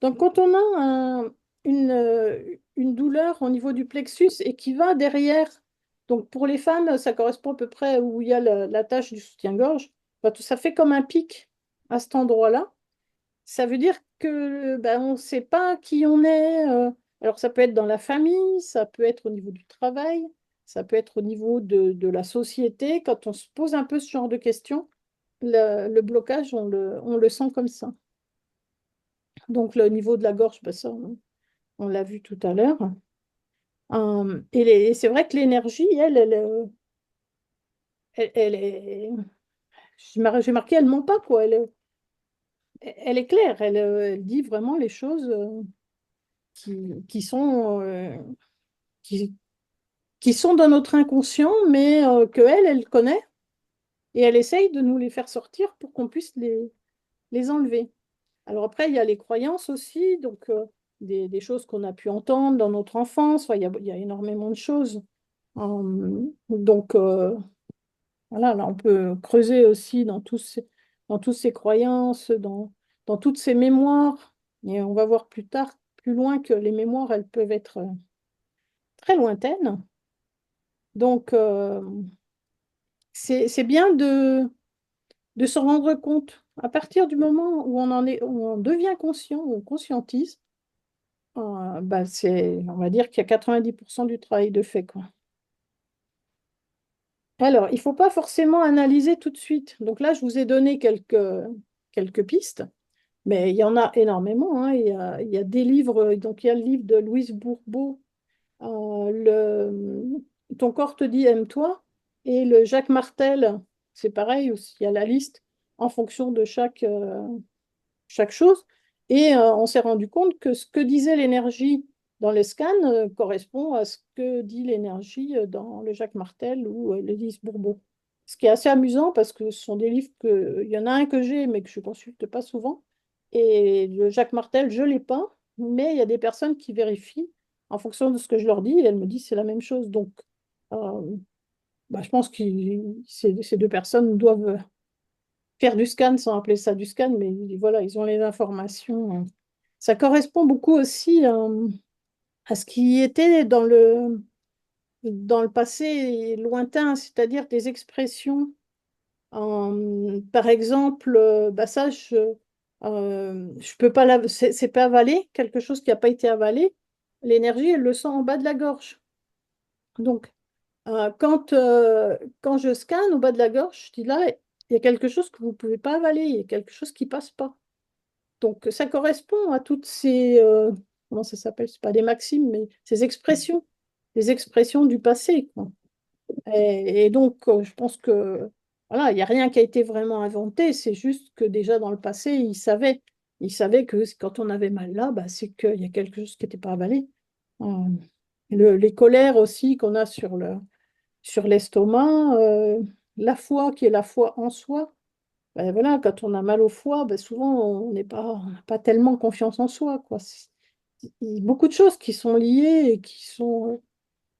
Donc, quand on a une douleur au niveau du plexus et qui va derrière, donc pour les femmes, ça correspond à peu près où il y a la tache du soutien-gorge, bah, tout ça fait comme un pic à cet endroit-là. Ça veut dire que ben, on ne sait pas qui on est. Alors, ça peut être dans la famille, ça peut être au niveau du travail, ça peut être au niveau de la société. Quand on se pose un peu ce genre de questions, le blocage, on le sent comme ça. Donc, le niveau de la gorge, ben, ça, on l'a vu tout à l'heure. Et c'est vrai que l'énergie, elle est. J'ai marqué, elle ment pas, quoi. Elle est claire. Elle dit vraiment les choses qui sont, qui, qui sont dans notre inconscient, mais que elle connaît. Et elle essaye de nous les faire sortir pour qu'on puisse les enlever. Alors après, il y a les croyances aussi, donc des choses qu'on a pu entendre dans notre enfance. Enfin, il y a énormément de choses. Donc, voilà, là, on peut creuser aussi dans toutes ces croyances, dans toutes ces mémoires. Et on va voir plus tard, plus loin, que les mémoires, elles peuvent être très lointaines. Donc, c'est bien de s'en rendre compte. À partir du moment où où on devient conscient, où on conscientise, bah, on va dire qu'il y a 90% du travail de fait, quoi. Alors, il ne faut pas forcément analyser tout de suite. Donc là, je vous ai donné quelques pistes, mais il y en a énormément, hein. Il y a des livres, donc il y a le livre de Louise Bourbeau, Ton corps te dit aime-toi, et le Jacques Martel, c'est pareil aussi, il y a la liste en fonction de chaque chose. Et on s'est rendu compte que ce que disait l'énergie dans les scans correspond à ce que dit l'énergie dans le Jacques Martel ou l'Élise Bourbeau. Ce qui est assez amusant parce que ce sont des livres il y en a un que j'ai mais que je ne consulte pas souvent. Et le Jacques Martel, je ne l'ai pas, mais il y a des personnes qui vérifient en fonction de ce que je leur dis et elles me disent c'est la même chose. Donc, euh, bah, je pense que ces deux personnes doivent faire du scan sans appeler ça du scan, mais voilà, ils ont les informations. Ça correspond beaucoup aussi à ce qui était dans le passé lointain, c'est-à-dire des expressions. Par exemple, bah ça, Je peux pas c'est pas avalé, quelque chose qui n'a pas été avalé. L'énergie, elle le sent en bas de la gorge. Donc, quand je scanne au bas de la gorge, je dis là, il y a quelque chose que vous ne pouvez pas avaler, il y a quelque chose qui passe pas. Donc, ça correspond à toutes ces, comment ça s'appelle? C'est pas des maximes, mais ces expressions, les expressions du passé, quoi. Et donc, je pense que voilà, il n'y a rien qui a été vraiment inventé, c'est juste que déjà dans le passé, ils savaient que quand on avait mal là, bah, c'est qu'il y a quelque chose qui n'était pas avalé. Euh, les colères aussi qu'on a sur l'estomac, la foi qui est la foi en soi. Ben voilà, quand on a mal au foie, ben souvent on n'a pas tellement confiance en soi, quoi. Il y a beaucoup de choses qui sont liées et qui sont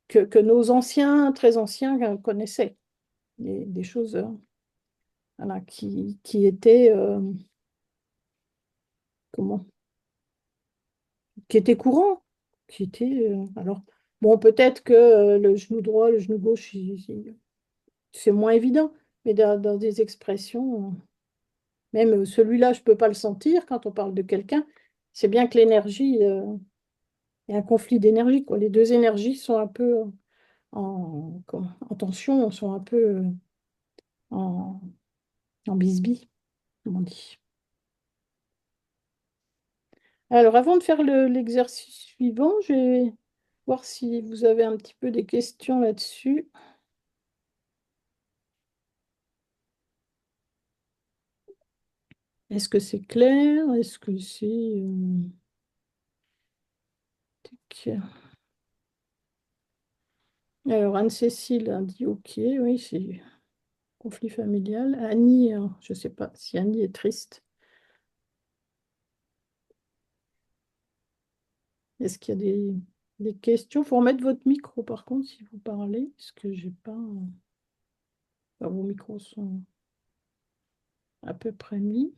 que nos anciens, très anciens, connaissaient. Des choses voilà, qui étaient comment? Qui étaient courants, qui étaient alors bon peut-être que le genou droit, le genou gauche, c'est moins évident, mais dans des expressions. Même celui-là, je ne peux pas le sentir quand on parle de quelqu'un. C'est bien que l'énergie, il y a un conflit d'énergie, quoi. Les deux énergies sont un peu en tension, sont un peu en, en bisbille, comme on dit. Alors, avant de faire l'exercice suivant, je vais voir si vous avez un petit peu des questions là-dessus. Est-ce que c'est clair? Est-ce que c'est... tac. Alors, Anne-Cécile a dit OK, oui, c'est conflit familial. Annie, je ne sais pas si Annie est triste. Est-ce qu'il y a des questions? Il faut remettre votre micro par contre si vous parlez, parce que j'ai pas. Enfin, vos micros sont à peu près mis.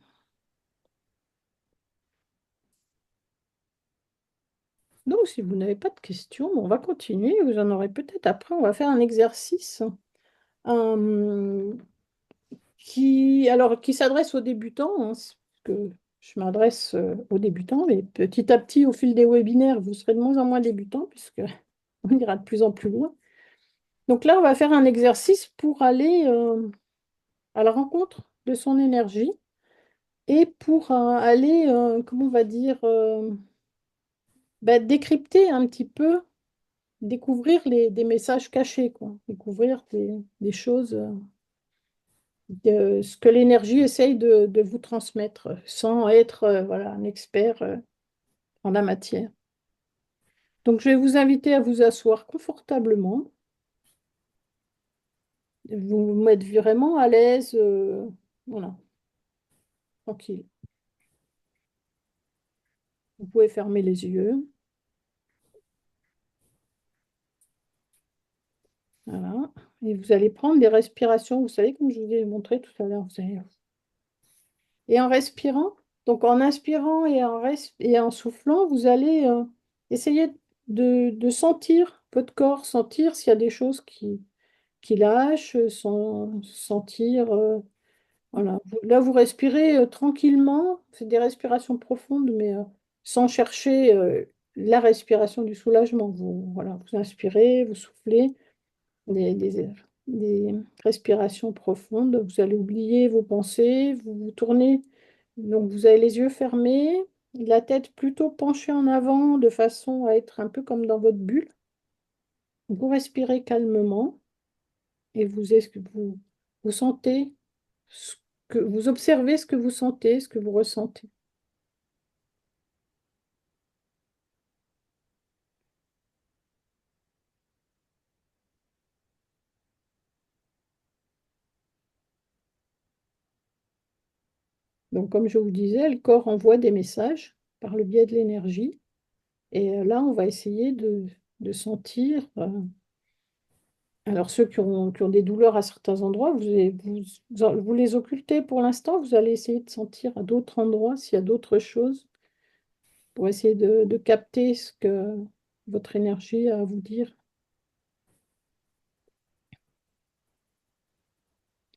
Donc, si vous n'avez pas de questions, bon, on va continuer. Vous en aurez peut-être après. On va faire un exercice euh, qui s'adresse aux débutants, hein, parce que je m'adresse aux débutants, mais petit à petit, au fil des webinaires, vous serez de moins en moins débutants, puisque on ira de plus en plus loin. Donc là, on va faire un exercice pour aller à la rencontre de son énergie et pour aller, comment on va dire, décrypter un petit peu, découvrir des messages cachés, quoi. Découvrir des choses, ce que l'énergie essaye de vous transmettre, sans être voilà, un expert en la matière. Donc, je vais vous inviter à vous asseoir confortablement, vous mettre vraiment à l'aise, voilà, tranquille. Vous pouvez fermer les yeux. Voilà. Et vous allez prendre des respirations, vous savez, comme je vous ai montré tout à l'heure. Et en respirant, donc en inspirant et en soufflant, vous allez essayer de sentir votre corps, sentir s'il y a des choses qui lâchent, sentir. Voilà. Là, vous respirez tranquillement, c'est des respirations profondes, mais sans chercher la respiration du soulagement. Voilà, vous inspirez, vous soufflez des respirations profondes. Vous allez oublier vos pensées, vous vous tournez. Donc vous avez les yeux fermés, la tête plutôt penchée en avant de façon à être un peu comme dans votre bulle. Vous respirez calmement et vous sentez vous observez ce que vous sentez, ce que vous ressentez. Donc comme je vous disais, le corps envoie des messages par le biais de l'énergie. Et là, on va essayer de sentir. Alors, ceux qui ont des douleurs à certains endroits, vous les occultez pour l'instant. Vous allez essayer de sentir à d'autres endroits s'il y a d'autres choses pour essayer de capter ce que votre énergie a à vous dire.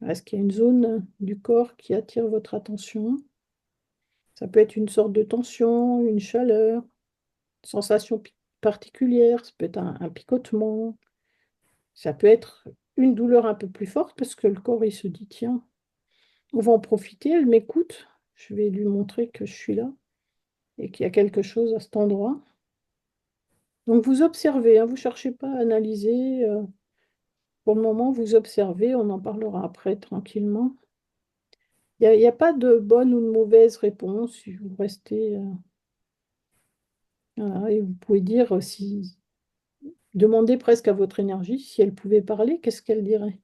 Est-ce qu'il y a une zone du corps qui attire votre attention? Ça peut être une sorte de tension, une chaleur, une sensation particulière, ça peut être un picotement, ça peut être une douleur un peu plus forte parce que le corps, il se dit, tiens, on va en profiter, elle m'écoute, je vais lui montrer que je suis là et qu'il y a quelque chose à cet endroit. Donc vous observez, hein, vous ne cherchez pas à analyser. Pour le moment, vous observez, on en parlera après tranquillement. Il y a pas de bonne ou de mauvaise réponse. Si vous restez, voilà, et vous pouvez dire si demandez presque à votre énergie si elle pouvait parler, qu'est-ce qu'elle dirait?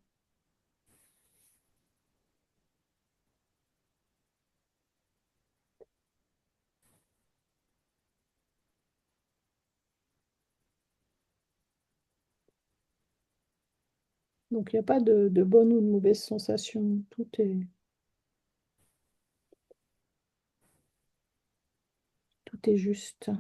Donc il n'y a pas de bonne ou de mauvaise sensation. Tout est juste.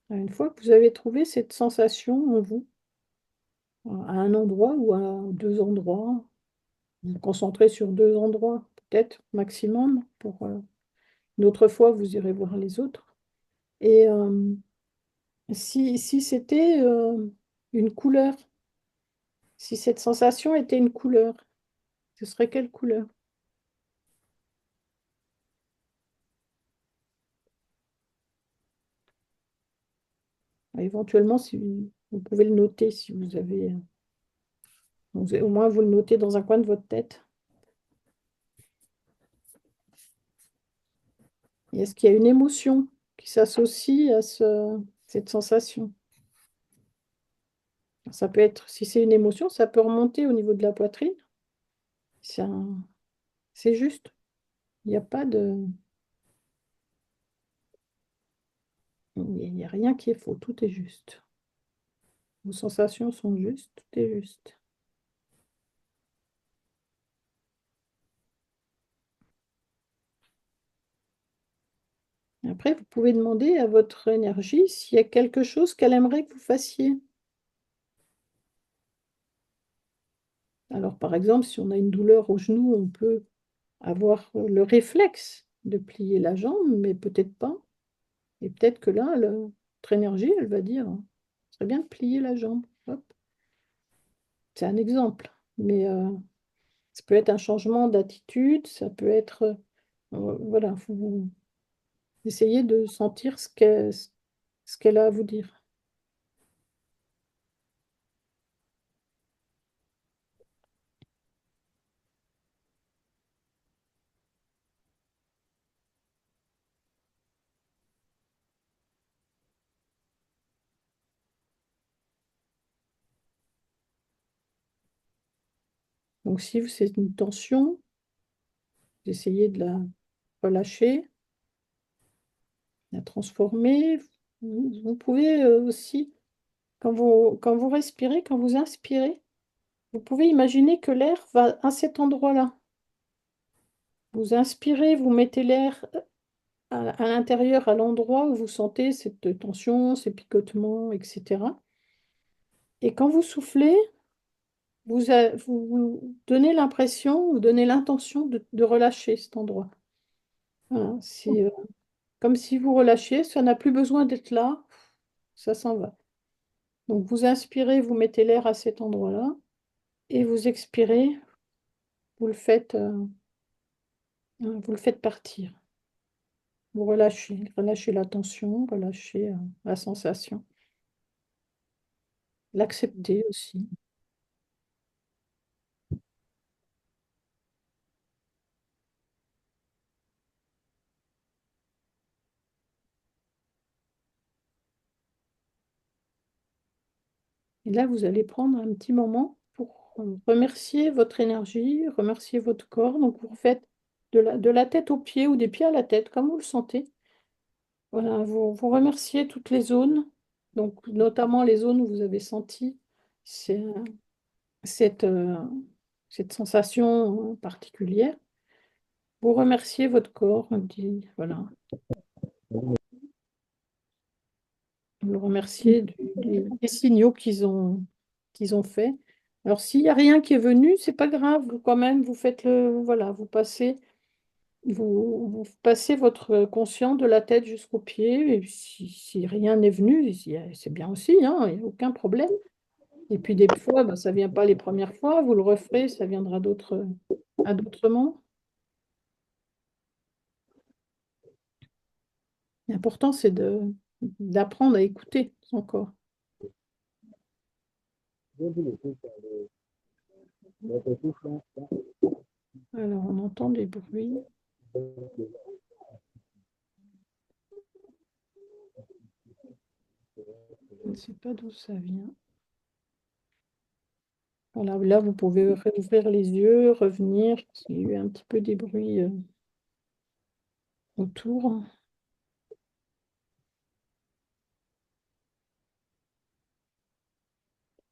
Une fois que vous avez trouvé cette sensation en vous, à un endroit ou à deux endroits, vous vous concentrez sur deux endroits, peut-être maximum. Une autre fois, vous irez voir les autres. Et si c'était une couleur, si cette sensation était une couleur, ce serait quelle couleur? Éventuellement, si vous pouvez le noter, si vous avez, au moins vous le notez dans un coin de votre tête. Et est-ce qu'il y a une émotion qui s'associe à cette sensation? Ça peut être, si c'est une émotion, ça peut remonter au niveau de la poitrine. C'est c'est juste. Il n'y a pas de, il n'y a rien qui est faux. Tout est juste. Vos sensations sont justes. Tout est juste. Après, vous pouvez demander à votre énergie s'il y a quelque chose qu'elle aimerait que vous fassiez. Alors, par exemple, si on a une douleur au genou, on peut avoir le réflexe de plier la jambe, mais peut-être pas. Et peut-être que là, votre énergie, elle va dire, ce serait bien de plier la jambe. Hop. C'est un exemple. Mais ça peut être un changement d'attitude, ça peut être... voilà, vous essayez de sentir ce qu'elle a à vous dire. Donc, si c'est une tension, vous essayez de la relâcher, la transformer. Vous pouvez aussi, quand vous respirez, quand vous inspirez, vous pouvez imaginer que l'air va à cet endroit-là. Vous inspirez, vous mettez l'air à l'intérieur, à l'endroit où vous sentez cette tension, ces picotements, etc. Et quand vous soufflez, vous donnez l'impression, vous donnez l'intention de relâcher cet endroit. Voilà, c'est comme si vous relâchiez, ça n'a plus besoin d'être là, ça s'en va. Donc vous inspirez, vous mettez l'air à cet endroit-là, et vous expirez, vous le faites partir. Vous relâchez la tension, relâchez la sensation. L'accepter aussi. Et là, vous allez prendre un petit moment pour remercier votre énergie, remercier votre corps. Donc vous faites de la tête aux pieds ou des pieds à la tête, comme vous le sentez. Voilà, vous remerciez toutes les zones, donc notamment les zones où vous avez senti c'est- cette, euh, cette sensation particulière. Vous remerciez votre corps, voilà. Vous le remercier des signaux qu'ils ont fait. Alors, s'il n'y a rien qui est venu, c'est pas grave, quand même, vous faites voilà, vous passez votre conscient de la tête jusqu'aux pieds, et si rien n'est venu, c'est bien aussi, hein, il n'y a aucun problème. Et puis des fois, bah, ça ne vient pas les premières fois, vous le referez, ça viendra à d'autres moments. L'important, c'est d'apprendre à écouter son corps. Alors, on entend des bruits. Je ne sais pas d'où ça vient. Voilà, là, vous pouvez ouvrir les yeux, revenir. Il y a eu un petit peu des bruits autour.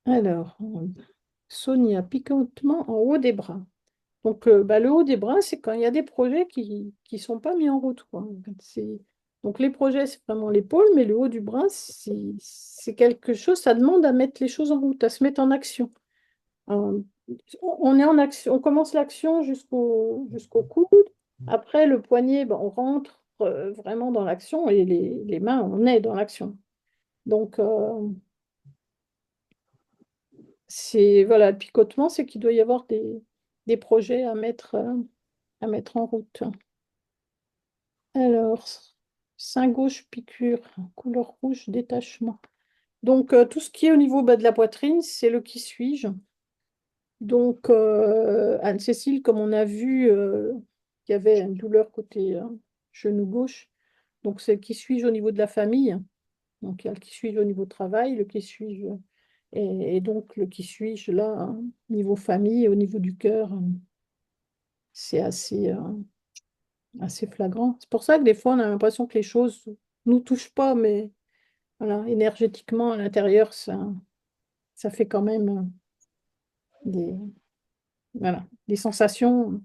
Alors, Sonia, picotement en haut des bras. Donc, bah, le haut des bras, c'est quand il y a des projets qui ne sont pas mis en route, quoi. En fait, donc, les projets, c'est vraiment l'épaule, mais le haut du bras, c'est quelque chose, ça demande à mettre les choses en route, à se mettre en action. Euh, on est en action, on commence l'action jusqu'au coude. Après, le poignet, ben, on rentre vraiment dans l'action et les mains, on est dans l'action. Donc, voilà, le picotement, c'est qu'il doit y avoir des projets à mettre en route. Alors, sein gauche, piqûre, couleur rouge, détachement. Donc, tout ce qui est au niveau bas de la poitrine, c'est le qui suis-je. Donc, Anne-Cécile, comme on a vu, il y avait une douleur côté genou gauche. Donc, c'est le qui suis-je au niveau de la famille. Donc, il y a le qui suis-je au niveau travail, le qui suis-je, et donc le qui suis-je là, hein, niveau famille, au niveau du cœur, c'est assez flagrant. C'est pour ça que des fois, on a l'impression que les choses nous touchent pas, mais voilà, énergétiquement, à l'intérieur, ça fait quand même des, voilà, des sensations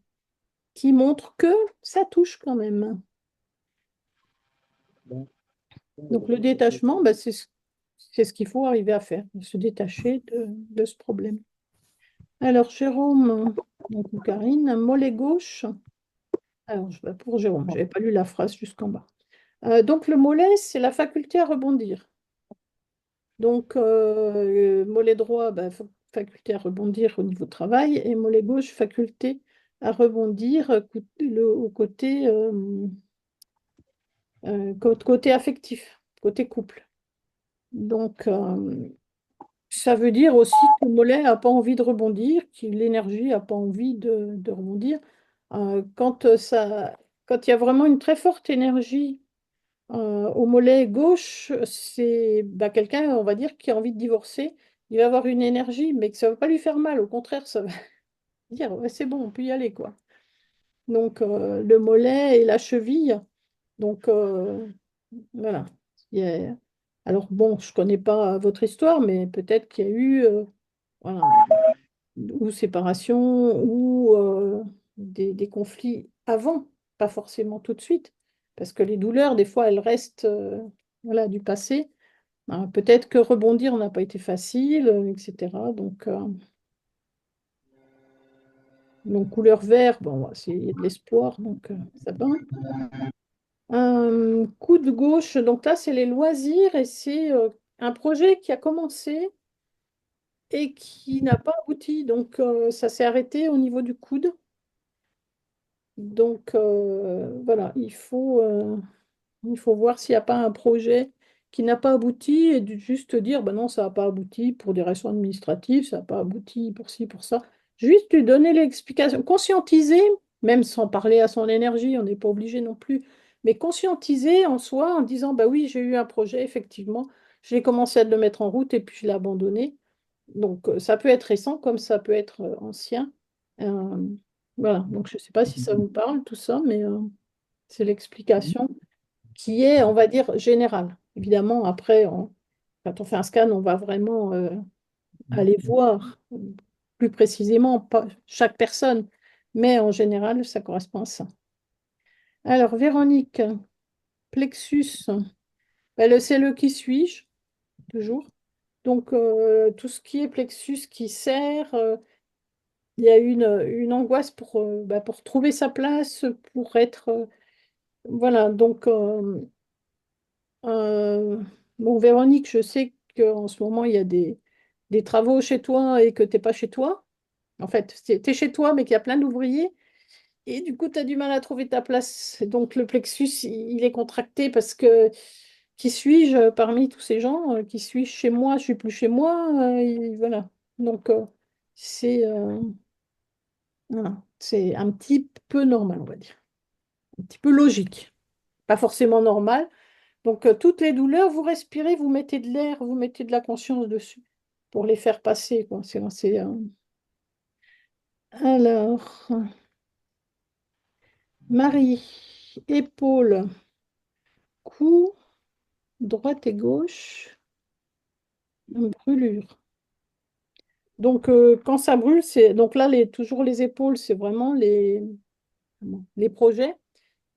qui montrent que ça touche quand même. Donc, le détachement, bah, c'est ce qu'il faut arriver à faire, se détacher de ce problème. Alors, Jérôme, donc, ou Karine, un mollet gauche. Alors, je vais pour Jérôme, je n'avais pas lu la phrase jusqu'en bas. Donc, le mollet, c'est la faculté à rebondir. Donc, mollet droit, bah, faculté à rebondir au niveau travail, et mollet gauche, faculté à rebondir au côté, côté affectif, côté couple. Donc, ça veut dire aussi que le mollet n'a pas envie de rebondir, que l'énergie n'a pas envie de rebondir. Quand il y a vraiment une très forte énergie au mollet gauche, c'est bah, quelqu'un, on va dire, qui a envie de divorcer. Il va avoir une énergie, mais que ça ne va pas lui faire mal. Au contraire, ça va dire, ouais, c'est bon, on peut y aller, quoi. Donc, le mollet et la cheville. Donc, voilà. Il y a- Alors, bon, je ne connais pas votre histoire, mais peut-être qu'il y a eu voilà, ou séparation ou des conflits avant, pas forcément tout de suite. Parce que les douleurs, des fois, elles restent voilà, du passé. Peut-être que rebondir n'a pas été facile, etc. Donc, couleur vert, bon, il y a de l'espoir, donc ça va. Coude gauche, donc là, c'est les loisirs et c'est un projet qui a commencé et qui n'a pas abouti. Donc, ça s'est arrêté au niveau du coude. Donc, voilà, il faut voir s'il n'y a pas un projet qui n'a pas abouti et juste dire, ben non, ça n'a pas abouti pour des raisons administratives, ça n'a pas abouti pour ci, pour ça. Juste lui donner l'explication, conscientiser, même sans parler à son énergie, on n'est pas obligé non plus, mais conscientiser en soi en disant, bah oui, j'ai eu un projet, effectivement, j'ai commencé à le mettre en route et puis je l'ai abandonné. Donc, ça peut être récent comme ça peut être ancien. Euh, voilà, donc je ne sais pas si ça vous parle tout ça, mais c'est l'explication qui est, on va dire, générale. Évidemment, après, quand on fait un scan, on va vraiment aller voir plus précisément pas chaque personne, mais en général, ça correspond à ça. Alors, Véronique, plexus, ben, c'est le qui suis-je. toujours. Donc, tout ce qui est plexus qui serre, il y a une angoisse pour trouver sa place, pour être... voilà, donc, euh, bon, Véronique, je sais qu'en ce moment, il y a des travaux chez toi et que tu n'es pas chez toi. En fait, tu es chez toi, mais qu'il y a plein d'ouvriers. Et du coup, tu as du mal à trouver ta place. Donc, le plexus, il est contracté parce que qui suis-je parmi tous ces gens? Qui suis-je chez moi? Je suis plus chez moi. Voilà. Donc, c'est voilà. C'est un petit peu normal, on va dire. Un petit peu logique. Pas forcément normal. Donc, toutes les douleurs, vous respirez, vous mettez de l'air, vous mettez de la conscience dessus pour les faire passer, quoi. Alors, Marie, épaule, cou, droite et gauche, brûlure. Donc, quand ça brûle, c'est donc là, toujours les épaules, c'est vraiment les projets.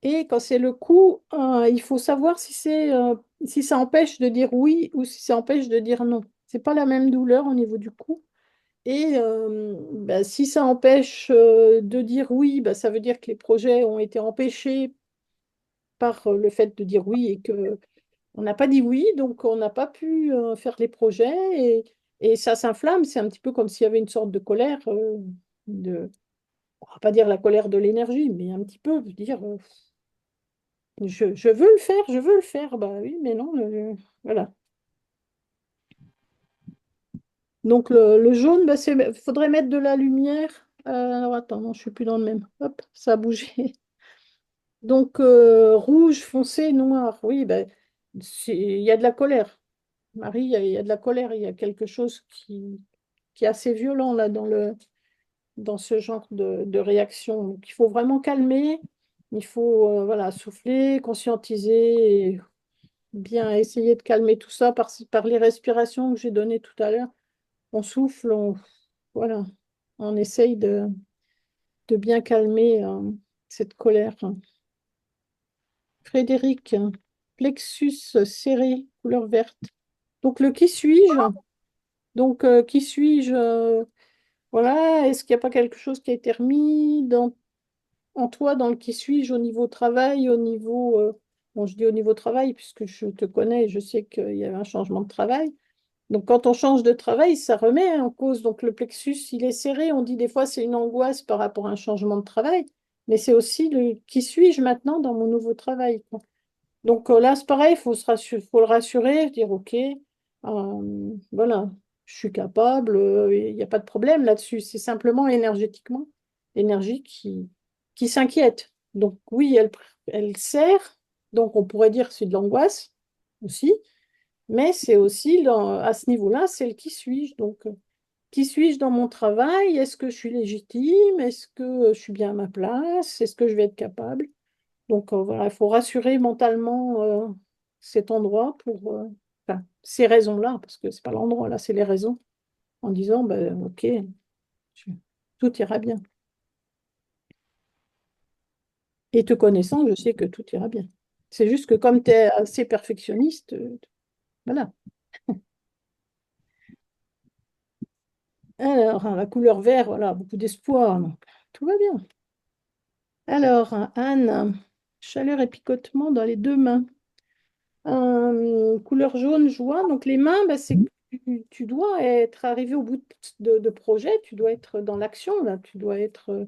Et quand c'est le cou, il faut savoir si ça empêche de dire oui ou si ça empêche de dire non. C'est pas la même douleur au niveau du cou. Et bah, si ça empêche de dire oui, bah, ça veut dire que les projets ont été empêchés par le fait de dire oui et que on n'a pas dit oui, donc on n'a pas pu faire les projets et ça s'inflamme. C'est un petit peu comme s'il y avait une sorte de colère, on va pas dire la colère de l'énergie, mais un petit peu dire je veux le faire, je veux le faire. Bah oui, mais non, voilà. Donc le jaune, bah, faudrait mettre de la lumière. Alors attends, non, je suis plus dans le même. Hop, ça a bougé. Donc rouge, foncé, noir. Oui, ben, il y a de la colère. Marie, il y a de la colère. Il y a quelque chose qui est assez violent là dans ce genre de réaction. Donc il faut vraiment calmer. Il faut voilà, souffler, conscientiser, et bien essayer de calmer tout ça par les respirations que j'ai données tout à l'heure. On souffle, voilà, on essaye de bien calmer cette colère. Frédéric, plexus serré, couleur verte. Donc le qui suis-je? Donc qui suis-je? Voilà, est-ce qu'il n'y a pas quelque chose qui a été remis en toi dans le qui suis-je au niveau travail, au niveau... bon, je dis au niveau travail puisque je te connais et je sais qu'il y avait un changement de travail. Donc quand on change de travail, ça remet en cause. Donc le plexus, il est serré. On dit des fois c'est une angoisse par rapport à un changement de travail, mais c'est aussi le qui suis-je maintenant dans mon nouveau travail, quoi. Donc là, c'est pareil, faut le rassurer, dire OK, voilà, je suis capable, il n'y a pas de problème là-dessus. C'est simplement énergétiquement, l'énergie qui s'inquiète. Donc oui, elle sert, donc on pourrait dire que c'est de l'angoisse aussi, mais c'est aussi à ce niveau-là, c'est le qui suis-je. Donc qui suis-je dans mon travail? Est-ce que je suis légitime? Est-ce que je suis bien à ma place? Est-ce que je vais être capable? Donc voilà, il faut rassurer mentalement cet endroit enfin, ces raisons-là, parce que c'est pas l'endroit là, c'est les raisons, en disant ben, ok, je- tout ira bien. Et te connaissant, je sais que tout ira bien. C'est juste que comme tu es assez perfectionniste, voilà. Alors, la couleur vert, voilà, beaucoup d'espoir. Donc, tout va bien. Alors, Anne, chaleur et picotement dans les deux mains. Couleur jaune, joie. Donc les mains, bah, c'est que tu dois être arrivé au bout de projet, tu dois être dans l'action, là, tu dois être...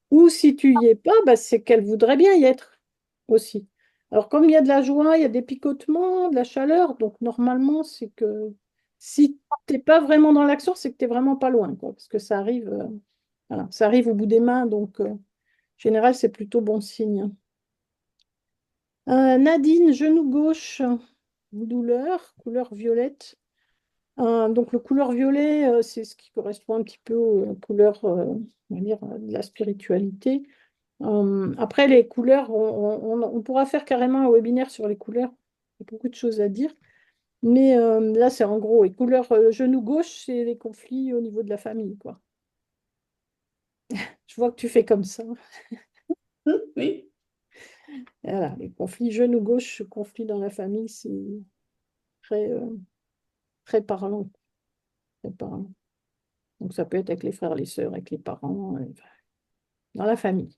Ou si tu y es pas, bah, c'est qu'elle voudrait bien y être aussi. Alors comme il y a de la joie, il y a des picotements, de la chaleur, donc normalement, c'est que si tu n'es pas vraiment dans l'action, c'est que tu n'es vraiment pas loin, quoi, parce que ça arrive, voilà, ça arrive au bout des mains, donc en général, c'est plutôt bon signe. Nadine, genou gauche, douleur, couleur violette. Donc le couleur violet, c'est ce qui correspond un petit peu aux couleurs, on va dire, de la spiritualité. Après, les couleurs, on pourra faire carrément un webinaire sur les couleurs. Il y a beaucoup de choses à dire. Mais là, c'est en gros, les couleurs genou gauche, c'est les conflits au niveau de la famille, quoi. Je vois que tu fais comme ça. Oui. Voilà, les conflits genou gauche, conflits dans la famille, c'est très... très parlant, très parlant. Donc ça peut être avec les frères, les sœurs, avec les parents, dans la famille.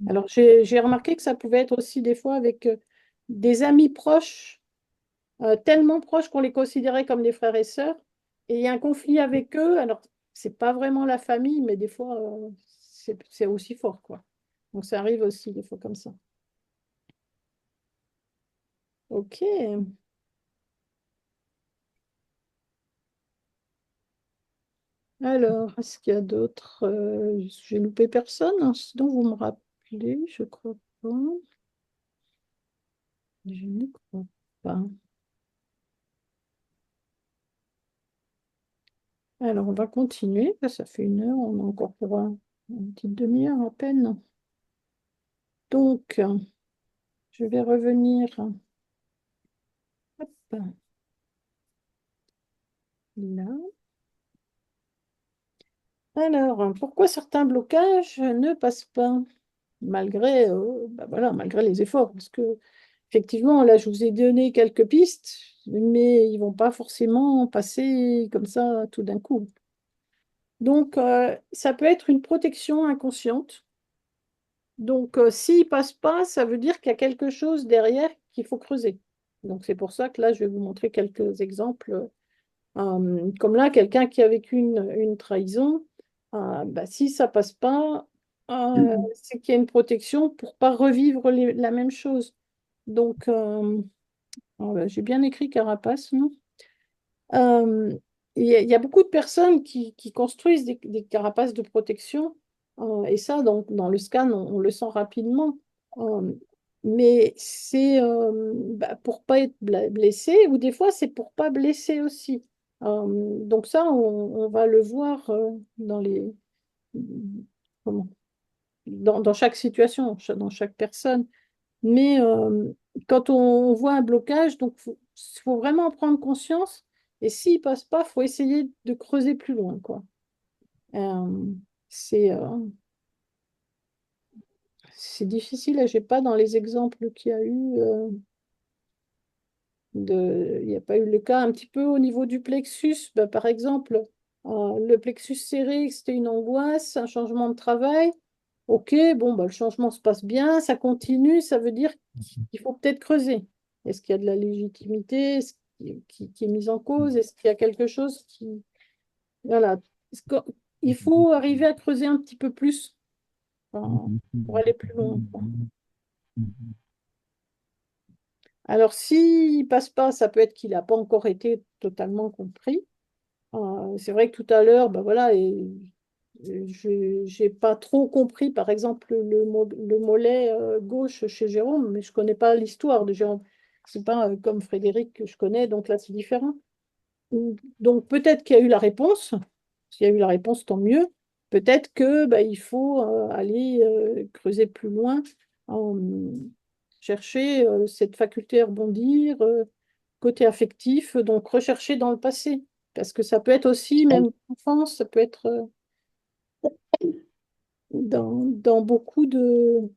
Alors j'ai remarqué que ça pouvait être aussi des fois avec des amis proches, tellement proches qu'on les considérait comme des frères et sœurs, et il y a un conflit avec eux. Alors c'est pas vraiment la famille, mais des fois c'est aussi fort, quoi. Donc ça arrive aussi des fois comme ça. Ok. Alors, est-ce qu'il y a d'autres j'ai loupé personne, hein, sinon vous me rappelez, je crois pas. Je ne crois pas. Alors, on va continuer. Là, ça fait 1 heure, on a encore pour une petite demi-heure à peine. Donc, je vais revenir. Hop, là. Alors, pourquoi certains blocages ne passent pas malgré, bah voilà, malgré les efforts? Parce que, effectivement, là, je vous ai donné quelques pistes, mais ils ne vont pas forcément passer comme ça tout d'un coup. Donc, ça peut être une protection inconsciente. Donc, s'il ne passe pas, ça veut dire qu'il y a quelque chose derrière qu'il faut creuser. Donc, c'est pour ça que là, je vais vous montrer quelques exemples. Comme là, quelqu'un qui a vécu une trahison, bah, si ça passe pas, c'est qu'il y a une protection pour pas revivre la même chose. Donc, j'ai bien écrit carapace, non? Euh, il y a beaucoup de personnes qui construisent des carapaces de protection, et ça, dans le scan, on le sent rapidement. Euh, mais c'est bah, pour pas être blessé, ou des fois, c'est pour pas blesser aussi. Donc ça, on va le voir dans comment, dans chaque situation, dans chaque personne. Mais quand on voit un blocage, donc faut vraiment en prendre conscience. Et s'il passe pas, faut essayer de creuser plus loin, quoi. Euh, c'est c'est difficile. J'ai pas dans les exemples qu'il y a eu il n'y a pas eu le cas un petit peu au niveau du plexus. Bah, par exemple, le plexus serré, c'était une angoisse, un changement de travail. Ok, bon, bah, le changement se passe bien, ça continue, ça veut dire qu'il faut peut-être creuser. Est-ce qu'il y a de la légitimité qui est mise en cause? Est-ce qu'il y a quelque chose qui... Voilà. Il faut arriver à creuser un petit peu plus, pour aller plus loin, quoi. Alors, s'il passe pas, ça peut être qu'il n'a pas encore été totalement compris. C'est vrai que tout à l'heure, ben voilà, je n'ai pas trop compris, par exemple, le mollet gauche chez Jérôme, mais je ne connais pas l'histoire de Jérôme. C'est pas comme Frédéric que je connais, donc là, c'est différent. Donc, peut-être qu'il y a eu la réponse. S'il y a eu la réponse, tant mieux. Peut-être que bah, il faut aller creuser plus loin, chercher cette faculté à rebondir, côté affectif, donc rechercher dans le passé. Parce que ça peut être aussi, même dans l'enfance, ça peut être dans beaucoup de...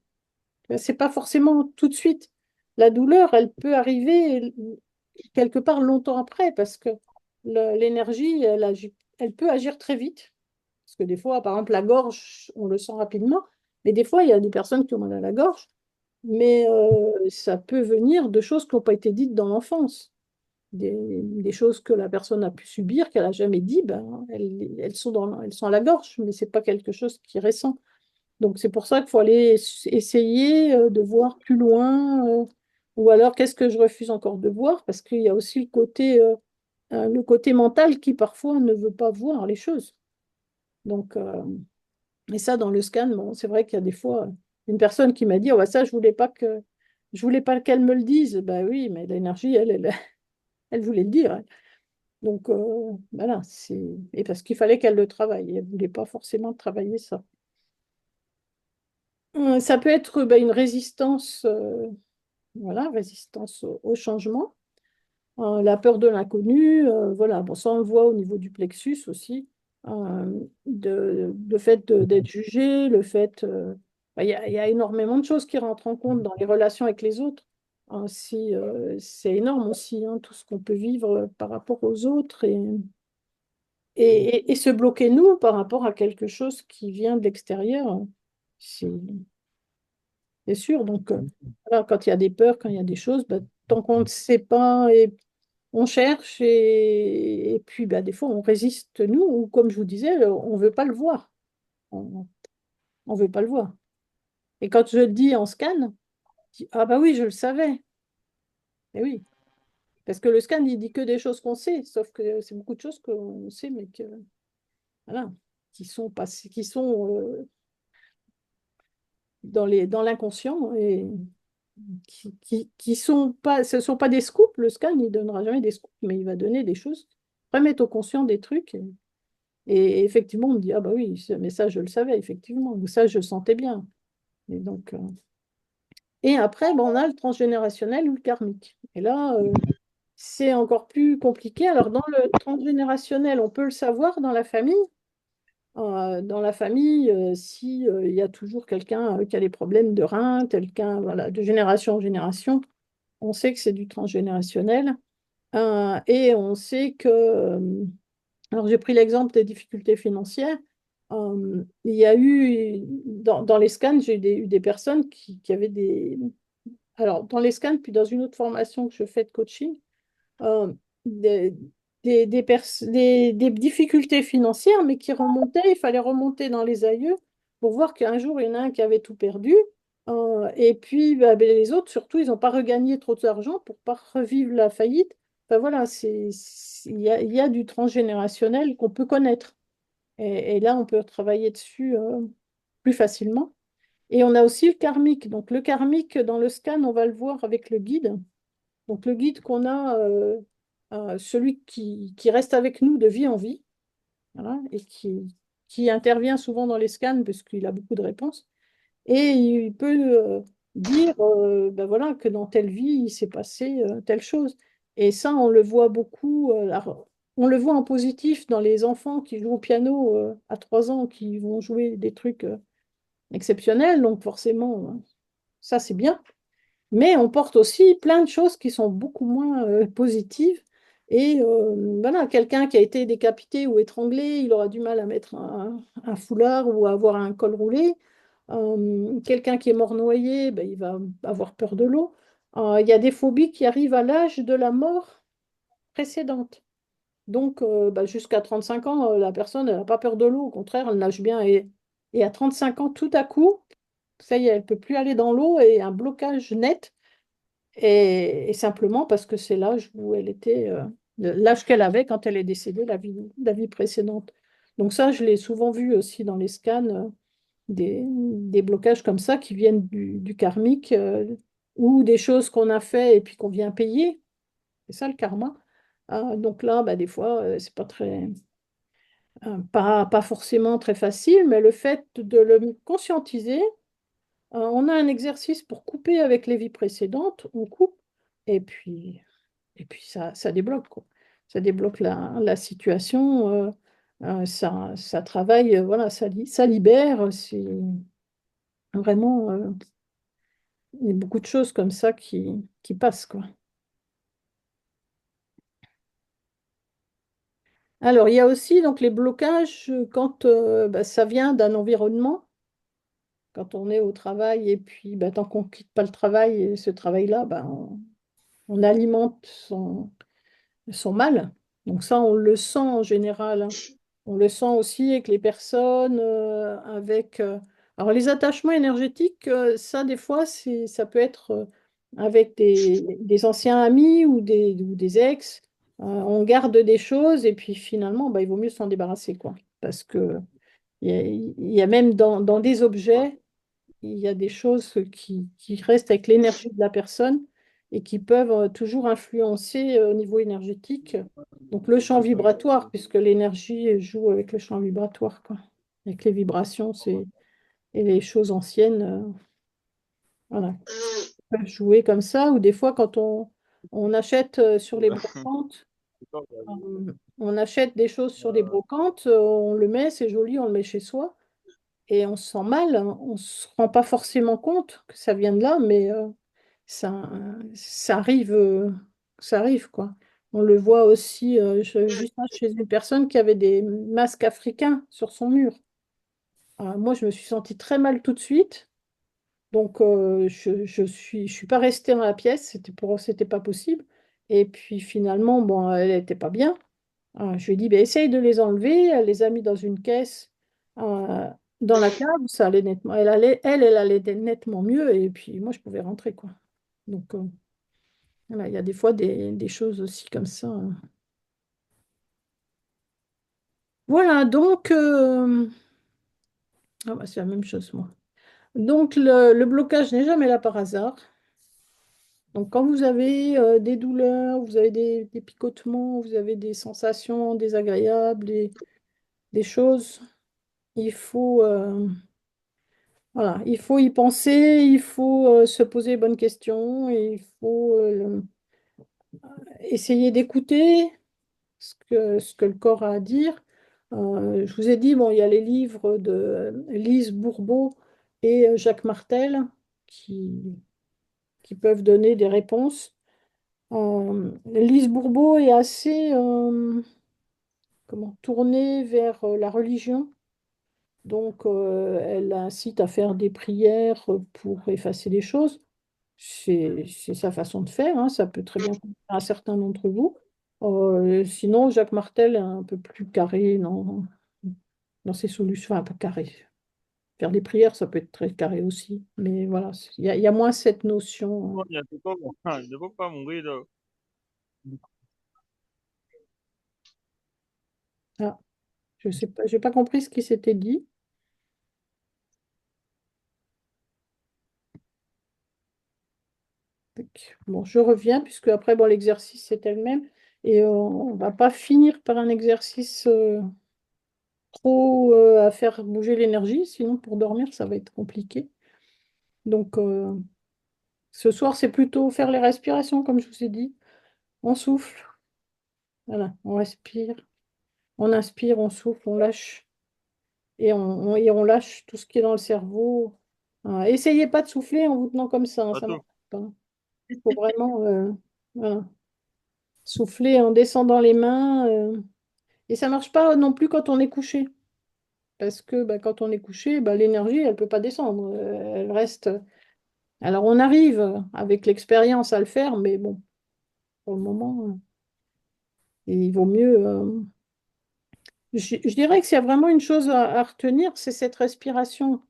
C'est pas forcément tout de suite. La douleur, elle peut arriver quelque part longtemps après, parce que l'énergie, elle peut agir très vite. Parce que des fois, par exemple, la gorge, on le sent rapidement, mais des fois, il y a des personnes qui ont mal à la gorge, mais ça peut venir de choses qui n'ont pas été dites dans l'enfance. Des choses que la personne a pu subir, qu'elle n'a jamais dit, ben, elles sont à la gorge, mais ce n'est pas quelque chose qui est récent. Donc c'est pour ça qu'il faut aller essayer de voir plus loin, ou alors qu'est-ce que je refuse encore de voir, parce qu'il y a aussi le côté mental qui parfois ne veut pas voir les choses. Donc, et ça, dans le scan, bon, c'est vrai qu'il y a des fois une personne qui m'a dit, oh, bah, ça, je voulais pas qu'elle me le dise. Ben oui, mais l'énergie, elle voulait le dire, elle. Donc, voilà, et parce qu'il fallait qu'elle le travaille. Elle ne voulait pas forcément travailler ça. Ça peut être une résistance, voilà, résistance au changement. La peur de l'inconnu, voilà. Bon, ça, on le voit au niveau du plexus aussi. Le fait d'être jugé, le fait... il y a énormément de choses qui rentrent en compte dans les relations avec les autres. C'est énorme aussi, hein, tout ce qu'on peut vivre par rapport aux autres et se bloquer nous par rapport à quelque chose qui vient de l'extérieur. C'est c'est sûr. Donc, voilà, quand il y a des peurs, quand il y a des choses, bah, tant qu'on ne sait pas, et on cherche et puis bah, des fois on résiste, nous, ou comme je vous disais, on ne veut pas le voir. On ne veut pas le voir. Et quand je le dis en scan, je dis, ah bah oui, je le savais. Et oui, parce que le scan, il dit que des choses qu'on sait, sauf que c'est beaucoup de choses qu'on sait, mais que, voilà, qui sont pas, qui sont dans l'inconscient et qui sont pas, ce sont pas des scoops. Le scan, il donnera jamais des scoops, mais il va donner des choses, remettre au conscient des trucs. Et effectivement, on me dit, ah bah oui, mais ça, je le savais, effectivement, ou ça, je le sentais bien. Et donc, et après, bon, on a le transgénérationnel ou le karmique. Et là, c'est encore plus compliqué. Alors, dans le transgénérationnel, on peut le savoir dans la famille. Dans la famille, si, il y a toujours quelqu'un qui a des problèmes de reins, quelqu'un, voilà, de génération en génération, on sait que c'est du transgénérationnel. Et on sait que, alors j'ai pris l'exemple des difficultés financières. Il y a eu, dans les scans, j'ai eu des personnes qui avaient des... Alors, dans les scans, puis dans une autre formation que je fais de coaching, euh, des, des difficultés financières, mais qui remontaient, il fallait remonter dans les aïeux pour voir qu'un jour, il y en a un qui avait tout perdu. Et puis, bah, ben, les autres, surtout, ils n'ont pas regagné trop d'argent pour pas revivre la faillite. Enfin, voilà, il y a du transgénérationnel qu'on peut connaître. Et là, on peut travailler dessus plus facilement. Et on a aussi le karmique. Donc, le karmique, dans le scan, on va le voir avec le guide. Donc le guide qu'on a, celui qui reste avec nous de vie en vie, voilà, et qui intervient souvent dans les scans parce qu'il a beaucoup de réponses, et il peut dire ben voilà, que dans telle vie, il s'est passé telle chose. Et ça, on le voit beaucoup. Alors, on le voit en positif dans les enfants qui jouent au piano à 3 ans, qui vont jouer des trucs exceptionnels. Donc forcément, ça, c'est bien. Mais on porte aussi plein de choses qui sont beaucoup moins positives. Et voilà, quelqu'un qui a été décapité ou étranglé, il aura du mal à mettre un foulard ou à avoir un col roulé. Quelqu'un qui est mort noyé, ben, il va avoir peur de l'eau. Il y a des phobies qui arrivent à l'âge de la mort précédente. Donc, bah, jusqu'à 35 ans, la personne n'a pas peur de l'eau. Au contraire, elle nage bien. Et à 35 ans, tout à coup, ça y est, elle ne peut plus aller dans l'eau et un blocage net. Et simplement parce que c'est l'âge où elle était, l'âge qu'elle avait quand elle est décédée, la vie précédente. Donc ça, je l'ai souvent vu aussi dans les scans, des blocages comme ça qui viennent du karmique, ou des choses qu'on a fait et puis qu'on vient payer. C'est ça le karma. Donc là, bah, des fois, c'est pas très, pas forcément très facile, mais le fait de le conscientiser, on a un exercice pour couper avec les vies précédentes, on coupe, et puis, ça débloque, quoi. Ça débloque la situation, ça travaille, voilà, ça libère, c'est vraiment, il y a beaucoup de choses comme ça qui passent, quoi. Alors, il y a aussi donc les blocages quand bah, ça vient d'un environnement, quand on est au travail, et puis bah, tant qu'on ne quitte pas le travail, et ce travail-là, bah, on alimente son mal. Donc ça, on le sent en général, hein. On le sent aussi avec les personnes, avec... alors les attachements énergétiques, ça, des fois, ça peut être avec des anciens amis ou des ex. On garde des choses et puis finalement, bah, il vaut mieux s'en débarrasser, quoi. Parce que il y a même dans des objets, il y a des choses qui restent avec l'énergie de la personne et qui peuvent toujours influencer au niveau énergétique. Donc le champ vibratoire, puisque l'énergie joue avec le champ vibratoire, quoi. Avec les vibrations, et les choses anciennes, voilà, peuvent jouer comme ça. Ou des fois, quand on achète sur les brocantes, on achète des choses sur les brocantes, on le met, c'est joli, on le met chez soi. Et on se sent mal, hein. On ne se rend pas forcément compte que ça vient de là, mais ça, ça arrive, quoi. On le voit aussi juste là, chez une personne qui avait des masques africains sur son mur. Moi, je me suis sentie très mal tout de suite. Donc, je suis pas restée dans la pièce, c'était pas possible. Et puis finalement, bon, elle n'était pas bien. Je lui ai dit, ben, essaye de les enlever. Elle les a mis dans une caisse euh, dans la cave. Ça allait nettement. Elle allait nettement mieux. Et puis moi, je pouvais rentrer, quoi. Donc, voilà, il y a des fois des choses aussi comme ça. Voilà, donc, ah bah, c'est la même chose, moi. Donc, le blocage n'est jamais là par hasard. Donc, quand vous avez des douleurs, vous avez des picotements, vous avez des sensations désagréables, des choses, il faut, voilà, il faut y penser, il faut se poser les bonnes questions, et il faut essayer d'écouter ce que le corps a à dire. Je vous ai dit, bon, il y a les livres de Lise Bourbeau et Jacques Martel qui, qui peuvent donner des réponses. Lise Bourbeau est assez tournée vers la religion. Donc, elle incite à faire des prières pour effacer les choses. C'est sa façon de faire, hein, ça peut très bien convenir à certains d'entre vous. Sinon, Jacques Martel est un peu plus carré dans ses solutions, un peu carré. Faire des prières, ça peut être très carré aussi. Mais voilà, il y a moins cette notion. Il ne faut pas mourir de... Ah, je sais pas, j'ai pas compris ce qui s'était dit. Bon, je reviens, puisque après, bon, l'exercice, c'est elle-même. Et on va pas finir par un exercice trop à faire bouger l'énergie, sinon pour dormir, ça va être compliqué. Donc, ce soir, c'est plutôt faire les respirations, comme je vous ai dit. On souffle, voilà, on respire, on inspire, on souffle, on lâche. Et on lâche tout ce qui est dans le cerveau. Essayez pas de souffler en vous tenant comme ça, hein, ça marche Bateau. pas. Il faut vraiment voilà, souffler en descendant les mains. Et ça marche pas non plus quand on est couché. Parce que bah, quand on est couché, bah, l'énergie, elle peut pas descendre. Elle reste. Alors on arrive avec l'expérience à le faire, mais bon, pour le moment, il vaut mieux. Je dirais que s'il y a vraiment une chose à retenir, c'est cette respiration.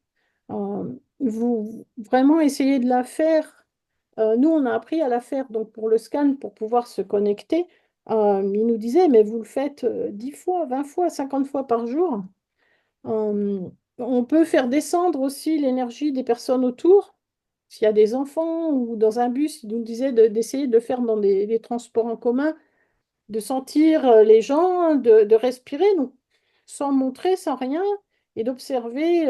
Vous vraiment essayez de la faire. Nous, on a appris à la faire donc pour le scan, pour pouvoir se connecter. Il nous disait, mais vous le faites 10 fois, 20 fois, 50 fois par jour. Euh, on peut faire descendre aussi l'énergie des personnes autour. S'il y a des enfants ou dans un bus, il nous disait d'essayer de le faire dans des transports en commun, de sentir les gens, de respirer, donc sans montrer, sans rien, et d'observer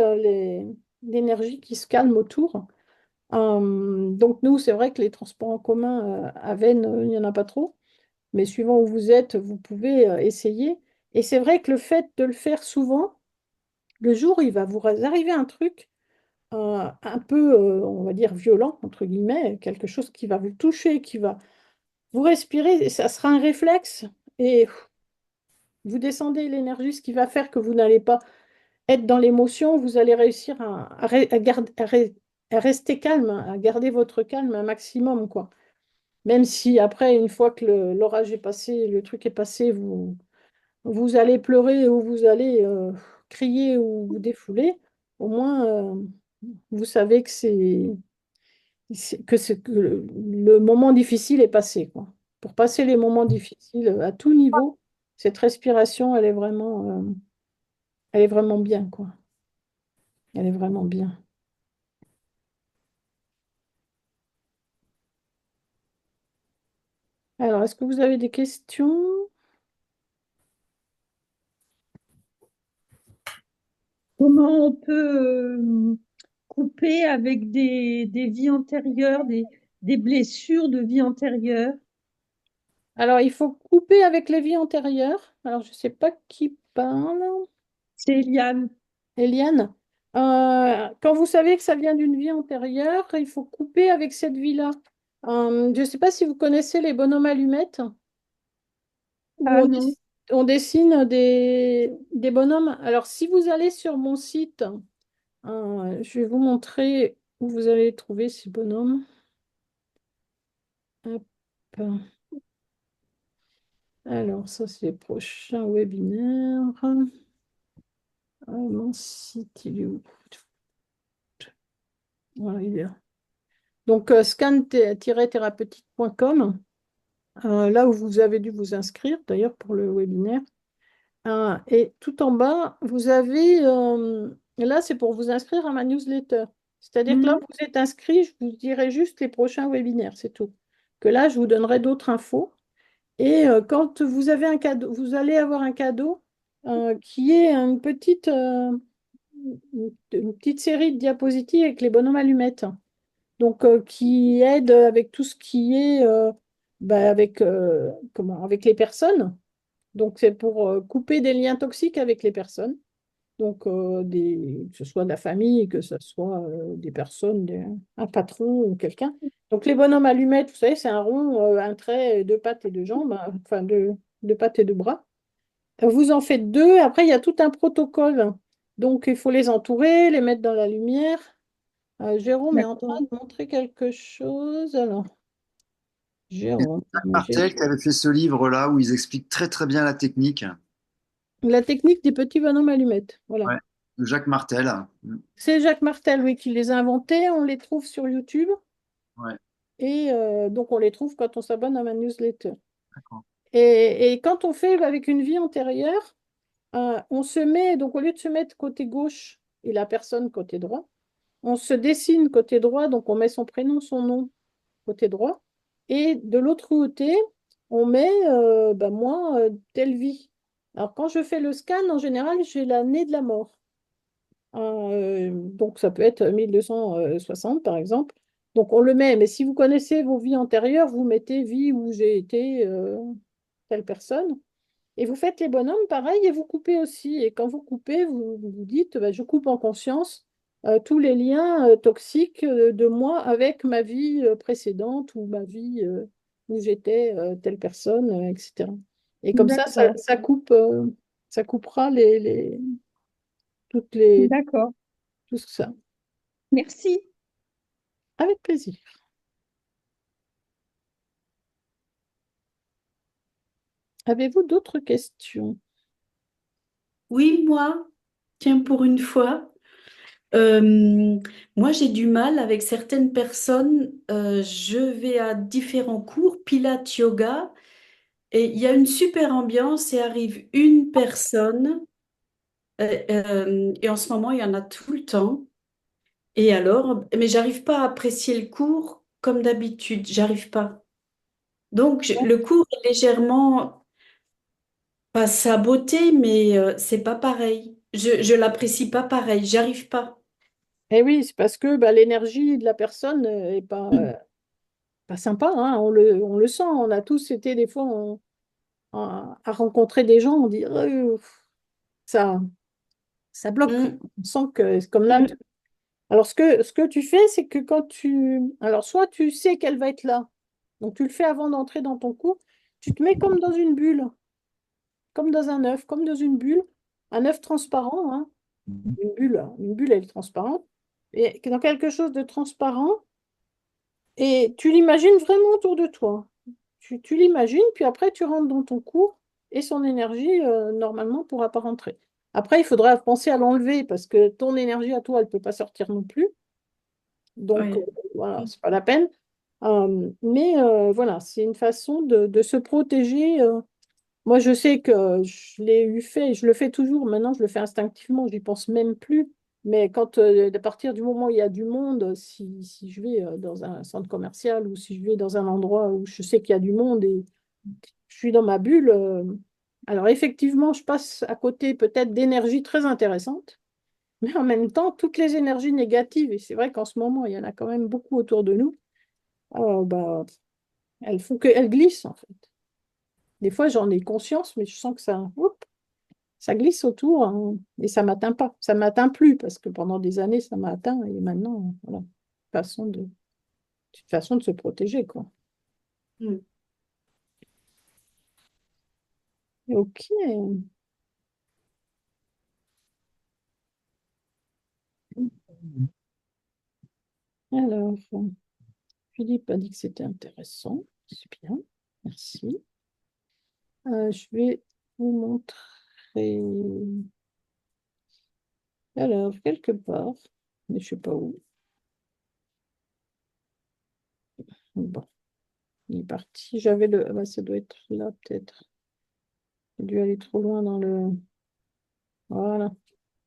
l'énergie qui se calme autour. Donc nous, c'est vrai que les transports en commun à Vennes, il n'y en a pas trop, mais suivant où vous êtes, vous pouvez essayer. Et c'est vrai que le fait de le faire souvent, le jour où il va vous arriver un truc un peu, on va dire, violent, entre guillemets, quelque chose qui va vous toucher, qui va vous respirer, ça sera un réflexe, et vous descendez l'énergie, ce qui va faire que vous n'allez pas être dans l'émotion, vous allez réussir à rester calme, à garder votre calme un maximum, quoi. Même si après, une fois que l'orage est passé, le truc est passé, vous allez pleurer ou vous allez crier ou vous défouler, au moins vous savez que que le moment difficile est passé, quoi. Pour passer les moments difficiles à tout niveau, cette respiration, elle est vraiment bien, quoi. Elle est vraiment bien. Alors, est-ce que vous avez des questions? Comment on peut couper avec des vies antérieures, des blessures de vie antérieure? Alors, il faut couper avec les vies antérieures. Alors, je ne sais pas qui parle. C'est Eliane. Eliane. Quand vous savez que ça vient d'une vie antérieure, il faut couper avec cette vie-là. Je ne sais pas si vous connaissez les bonhommes allumettes, où Ah non. on dessine des bonhommes. Alors, si vous allez sur mon site, je vais vous montrer où vous allez trouver ces bonhommes. Hop. Alors, ça, c'est les prochains webinaires. Mon site, il est où? Voilà, il est là. Donc, scan-thérapeutique.com, là où vous avez dû vous inscrire, d'ailleurs, pour le webinaire. Et tout en bas, vous avez, là, c'est pour vous inscrire à ma newsletter. C'est-à-dire que là, Mhm. vous êtes inscrit, je vous dirai juste les prochains webinaires, c'est tout. Que là, je vous donnerai d'autres infos. Et quand vous avez un cadeau, vous allez avoir un cadeau qui est une petite série de diapositives avec les bonhommes allumettes. Donc, qui aide avec tout ce qui est avec les personnes. Donc, c'est pour couper des liens toxiques avec les personnes. Donc, que ce soit de la famille, que ce soit des personnes, un patron ou quelqu'un. Donc, les bonhommes allumettes, vous savez, c'est un rond, un trait, deux pattes et deux jambes, hein, enfin, deux pattes et deux bras. Vous en faites deux. Après, il y a tout un protocole. Donc, il faut les entourer, les mettre dans la lumière. Jérôme est en train D'accord. de montrer quelque chose. Alors, Jérôme, Martel qui avait fait ce livre-là où ils expliquent très très bien la technique. la technique des petits bonhommes allumettes. Voilà. Ouais, de Jacques Martel. C'est Jacques Martel, oui, qui les a inventés. On les trouve sur YouTube. Ouais, Et donc, on les trouve quand on s'abonne à ma newsletter. d'accord. Et quand on fait avec une vie antérieure, on se met, donc au lieu de se mettre côté gauche et la personne côté droit, on se dessine côté droit, donc on met son prénom, son nom côté droit. Et de l'autre côté, on met moi, telle vie. Alors, quand je fais le scan, en général, j'ai l'année de la mort. Donc, ça peut être 1260, par exemple. Donc, on le met. Mais si vous connaissez vos vies antérieures, vous mettez vie où j'ai été telle personne. Et vous faites les bonhommes pareil et vous coupez aussi. Et quand vous coupez, vous dites, bah, je coupe en conscience tous les liens toxiques de moi avec ma vie précédente ou ma vie où j'étais telle personne, etc. Et comme D'accord. ça coupera toutes les, D'accord. tout ça. Merci. Avec plaisir. Avez-vous d'autres questions? Oui, moi, tiens, pour une fois, euh, moi j'ai du mal avec certaines personnes. Je vais à différents cours, Pilates, yoga, et il y a une super ambiance et arrive une personne, et en ce moment il y en a tout le temps. Et alors, mais j'arrive pas à apprécier le cours comme d'habitude, j'arrive pas. Donc le cours est légèrement pas saboté, mais c'est pas pareil. Je l'apprécie pas pareil, j'arrive pas. Eh oui, c'est parce que bah, l'énergie de la personne est pas sympa, hein, on le sent. On a tous été des fois à rencontrer des gens, on dit ça, ça bloque. Mm, On sent que c'est comme là. mm, Alors, ce que tu fais, c'est que quand tu. Alors, soit tu sais qu'elle va être là, donc tu le fais avant d'entrer dans ton cours, tu te mets comme dans une bulle, comme dans un œuf, comme dans une bulle, un œuf transparent, hein. Une bulle, elle est transparente, et dans quelque chose de transparent, et tu l'imagines vraiment autour de toi. Tu l'imagines, puis après tu rentres dans ton cours et son énergie, normalement, ne pourra pas rentrer. Après, il faudra penser à l'enlever parce que ton énergie à toi, elle ne peut pas sortir non plus. Donc, ouais. voilà, c'est pas la peine. Mais voilà, c'est une façon de se protéger. Moi, je sais que je l'ai eu fait, je le fais toujours. Maintenant, je le fais instinctivement, j'y pense même plus. Mais quand, à partir du moment où il y a du monde, si je vais dans un centre commercial ou si je vais dans un endroit où je sais qu'il y a du monde et je suis dans ma bulle, alors effectivement, je passe à côté peut-être d'énergies très intéressantes, mais en même temps, toutes les énergies négatives, et c'est vrai qu'en ce moment, il y en a quand même beaucoup autour de nous, bah, elles font qu'elles glissent en fait. Des fois, j'en ai conscience, mais je sens que ça glisse autour hein, et ça m'atteint pas. Ça m'atteint plus parce que pendant des années, ça m'a atteint et maintenant, voilà, façon de. une façon de se protéger, quoi. Mm. Ok. Alors, Philippe a dit que c'était intéressant. C'est bien. Merci. Je vais vous montrer. Alors, quelque part, mais je ne sais pas où. Bon, il est parti. J'avais le. Ah bah, ça doit être là, peut-être. J'ai dû aller trop loin dans le. Voilà.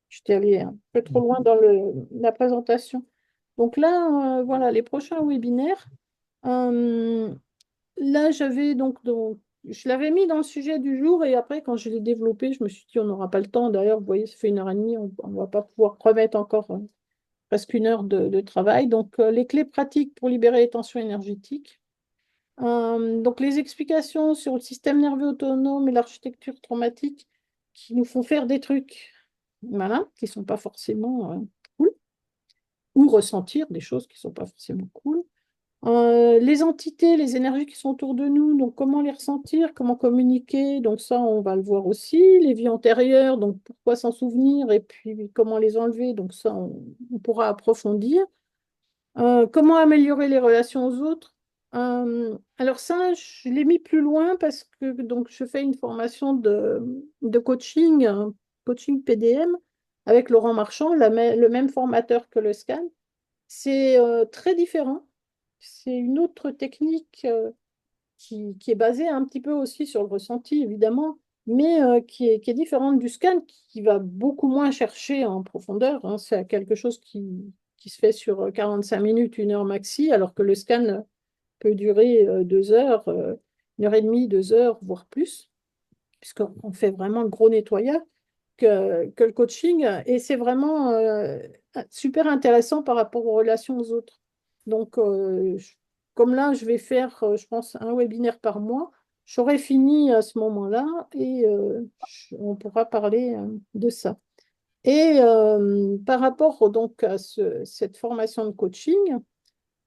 J'étais allée un peu trop loin dans la présentation. Donc là, voilà, les prochains webinaires. Euh, Là, j'avais donc, je l'avais mis dans le sujet du jour et après, quand je l'ai développé, je me suis dit, on n'aura pas le temps. D'ailleurs, vous voyez, ça fait 1 heure et demie, on ne va pas pouvoir remettre encore presque 1 heure de travail. Donc, les clés pratiques pour libérer les tensions énergétiques. Donc, les explications sur le système nerveux autonome et l'architecture traumatique qui nous font faire des trucs, voilà, qui ne sont pas forcément cool, ou ressentir des choses qui ne sont pas forcément cool. Les entités, les énergies qui sont autour de nous, donc comment les ressentir, comment communiquer, donc ça on va le voir aussi. Les vies antérieures, donc pourquoi s'en souvenir et puis comment les enlever, donc ça on pourra approfondir. Comment améliorer les relations aux autres. Alors ça, je l'ai mis plus loin parce que donc, je fais une formation de coaching, coaching PDM avec Laurent Marchand, le même formateur que le scan. C'est très différent. C'est une autre technique qui est basée un petit peu aussi sur le ressenti, évidemment, mais qui est différente du scan, qui va beaucoup moins chercher en profondeur, hein. C'est quelque chose qui se fait sur 45 minutes, 1 heure maxi, alors que le scan peut durer 2 heures, 1 heure et demie, 2 heures, voire plus, puisqu'on fait vraiment le gros nettoyage que le coaching. Et c'est vraiment super intéressant par rapport aux relations aux autres. Donc, comme là, je vais faire, je pense, un webinaire par mois, j'aurai fini à ce moment-là et on pourra parler de ça. Et par rapport donc à cette formation de coaching,